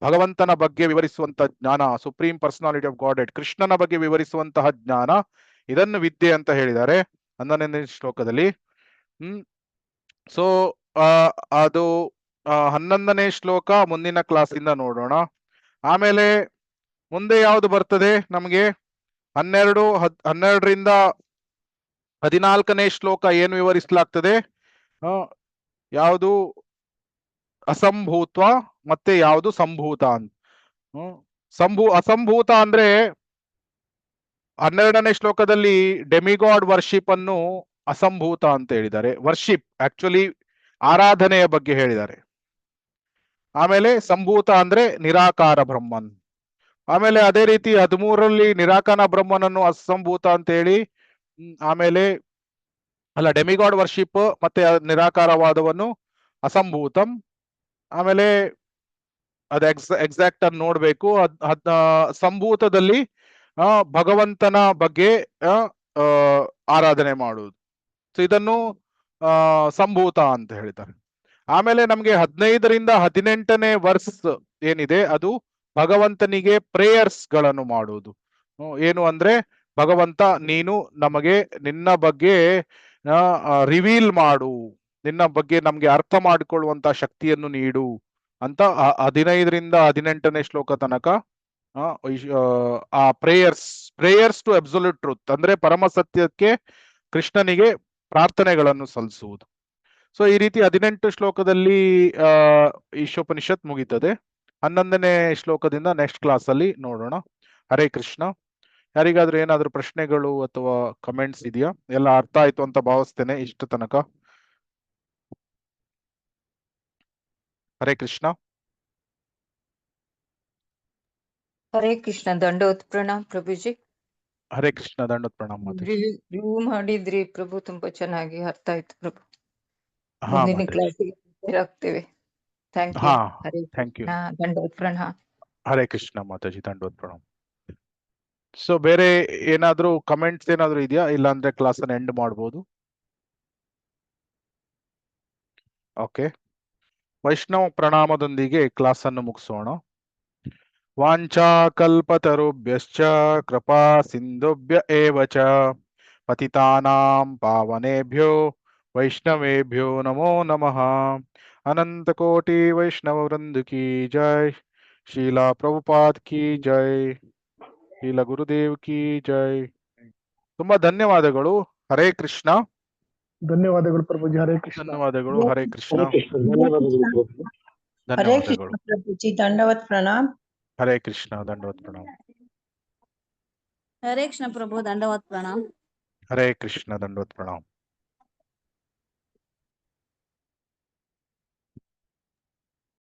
ಭಗವಂತನ ಬಗ್ಗೆ ವಿವರಿಸುವಂತ ಜ್ಞಾನ, supreme personality of god head, ಕೃಷ್ಣನ ಬಗ್ಗೆ ವಿವರಿಸುವಂತಹ ಜ್ಞಾನ, ಇದನ್ನು ವಿದ್ಯೆ ಅಂತ ಹೇಳಿದ್ದಾರೆ 11ನೇ ಶ್ಲೋಕದಲ್ಲಿ. ಸೊ ಅದು 11ನೇ ಶ್ಲೋಕ ಮುಂದಿನ ಕ್ಲಾಸ್ ಇಂದ ನೋಡೋಣ. ಆಮೇಲೆ ಮುಂದೆ ಯಾವುದು ಬರ್ತದೆ ನಮಗೆ? 12ರಿಂದ 14ನೇ ಶ್ಲೋಕ ಏನು ವಿವರಿಸಲಾಗ್ತದೆ? ಯಾವುದು ಅಸಂಭೂತ್ವ ಮತ್ತೆ ಯಾವುದು ಸಂಭೂತ ಅಂತ. ಅಸಂಭೂತ ಅಂದ್ರೆ 12ನೇ ಶ್ಲೋಕದಲ್ಲಿ ಡೆಮಿಗಾಡ್ ವರ್ಷಿಪ್ ಅನ್ನು ಅಸಂಭೂತ ಅಂತ ಹೇಳಿದ್ದಾರೆ. ವರ್ಷಿಪ್ ಆಕ್ಚುಲಿ ಆರಾಧನೆಯ ಬಗ್ಗೆ ಹೇಳಿದ್ದಾರೆ. ಆಮೇಲೆ ಸಂಭೂತ ಅಂದ್ರೆ ನಿರಾಕಾರ ಬ್ರಹ್ಮನ್. ಆಮೇಲೆ ಅದೇ ರೀತಿ 13ರಲ್ಲಿ ನಿರಾಕಾರ ಬ್ರಹ್ಮನನ್ನು ಅಸಂಭೂತ ಅಂತ ಹೇಳಿ, ಆಮೇಲೆ ಡೆಮಿಗಾಡ್ ವರ್ಷಿಪ್ ಮತ್ತೆ ನಿರಾಕಾರವಾದವನ್ನು ಅಸಂಭೂತಂ. ಆಮೇಲೆ ಅದ ಎಕ್ಸಾಕ್ಟ್ ಅನ್ನು ನೋಡ್ಬೇಕು. ಸಂಭೂತದಲ್ಲಿ ಭಗವಂತನ ಬಗ್ಗೆ ಆರಾಧನೆ ಮಾಡುವುದು. ಸೊ ಇದನ್ನು ಸಂಭೂತ ಅಂತ ಹೇಳ್ತಾರೆ. ಆಮೇಲೆ ನಮ್ಗೆ 15ರಿಂದ 18ನೇ ವರ್ಸ್ ಏನಿದೆ ಅದು ಭಗವಂತನಿಗೆ ಪ್ರೇಯರ್ಸ್ ಗಳನ್ನು ಮಾಡುವುದು. ಏನು ಅಂದ್ರೆ, ಭಗವಂತ ನೀನು ನಮಗೆ ನಿನ್ನ ಬಗ್ಗೆ ರಿವೀಲ್ ಮಾಡು, ನಿನ್ನ ಬಗ್ಗೆ ನಮ್ಗೆ ಅರ್ಥ ಮಾಡಿಕೊಳ್ಳುವಂತ ಶಕ್ತಿಯನ್ನು ನೀಡು ಅಂತ 15ರಿಂದ 18ನೇ ಶ್ಲೋಕ ತನಕ ಆ ಪ್ರೇಯರ್ಸ್ ಟು ಅಬ್ಸಲ್ಯೂಟ್ ಟ್ರೂತ್ ಅಂದ್ರೆ ಪರಮ ಸತ್ಯಕ್ಕೆ ಕೃಷ್ಣನಿಗೆ ಪ್ರಾರ್ಥನೆಗಳನ್ನು ಸಲ್ಲಿಸುವುದು. ಸೊ ಈ ರೀತಿ 18 ಶ್ಲೋಕದಲ್ಲಿ ಈಶೋಪನಿಷತ್ ಮುಗೀತದೆ. 11ನೇ ಶ್ಲೋಕದಿಂದ ನೆಕ್ಸ್ಟ್ ಕ್ಲಾಸ್ ಅಲ್ಲಿ ನೋಡೋಣ. ಹರೇ ಕೃಷ್ಣ. ಯಾರಿಗಾದ್ರೂ ಏನಾದ್ರೂ ಪ್ರಶ್ನೆಗಳು ಅಥವಾ ಕಮೆಂಟ್ಸ್ ಇದೆಯಾ? ಎಲ್ಲ ಅರ್ಥ ಆಯ್ತು ಅಂತ ಭಾವಿಸ್ತೇನೆ ಇಷ್ಟು ತನಕ. ಹರೇ ಕೃಷ್ಣ. ಹರೇ ಕೃಷ್ಣ. ದಂಡೋತ್ ಪ್ರಣಾಮ್ ಪ್ರಭುಜಿ. ಹರೇ ಕೃಷ್ಣ. ದಂಡೋತ್ ಪ್ರಣಾಮ್ ಮಾತಾಜಿ. ರಿವ್ಯೂ ಮಾಡಿದ್ರಿ ಪ್ರಭು, ತುಂಬಾ ಚೆನ್ನಾಗಿ ಅರ್ಥ ಆಯ್ತು ಪ್ರಭು. ಹಾ ಮುಂದಿನ ಮಾತಾಜಿ. ಕ್ಲಾಸಿಗೆ ಆಗ್ತೇವೆ. Thank you. ಹಾ ಹರೇ ಥ್ಯಾಂಕ್ ಯು. ದಂಡೋತ್ ಪ್ರಣಾಮ್. ಹರೇ ಕೃಷ್ಣ ಮಾತಾಜಿ. ದಂಡೋತ್ ಪ್ರಣಾಮ್. ಸೊ ಬೇರೆ ಏನಾದ್ರೂ ಕಮೆಂಟ್ಸ್ ಏನಾದ್ರೂ ಇದೆಯಾ? ಇಲ್ಲ ಅಂದ್ರೆ ಕ್ಲಾಸ್ ಅನ್ನು ಎಂಡ್ ಮಾಡ್ಬೋದು. ಓಕೆ. ವೈಷ್ಣವ ಪ್ರಣಾಮದೊಂದಿಗೆ ಕ್ಲಾಸ್ ಅನ್ನು ಮುಗಿಸೋಣ. ವಾಂಛಾಕಲ್ಪತರುಭ್ಯಶ್ಚ ಕೃಪಾ ಸಿಂಧುಭ್ಯ ಏವ ಚ ಪತಿತಾನಾಂ ಪಾವನೇಭ್ಯೋ ವೈಷ್ಣವೇಭ್ಯೋ ನಮೋ ನಮಃ. ಅನಂತ ಕೋಟಿ ವೈಷ್ಣವ ವೃಂದ ಕಿ ಜೈ. ಶ್ರೀಲಾ ಪ್ರಭುಪಾದ್ ಕಿ ಜೈ. ಶ್ರೀಲ ಗುರುದೇವ್ ಕಿ ಜೈ. ತುಂಬಾ ಧನ್ಯವಾದಗಳು. ಹರೇ ಕೃಷ್ಣ. ಧನ್ಯವಾದಗಳು ಪ್ರಭುಜಿ. ಹರೇ ಕೃಷ್ಣ. ಧನ್ಯವಾದಗಳು. ಹರೇ ಕೃಷ್ಣ. ಹರೇ ಕೃಷ್ಣ. ಧನ್ಯವಾದಗಳು ಪ್ರಭು. हरे ಧನ್ಯವಾದಗಳು. कृष्ण प्रभु जी, दंडवत प्रणाम। ಹರೇ ಕೃಷ್ಣ. ದಂಡವತ್ ಪ್ರಣಾಮ. हरे कृष्ण प्रभु, दंडवत प्रणाम। ಹರೇ ಕೃಷ್ಣ. ದಂಡವತ್ ಪ್ರಣಾಮ.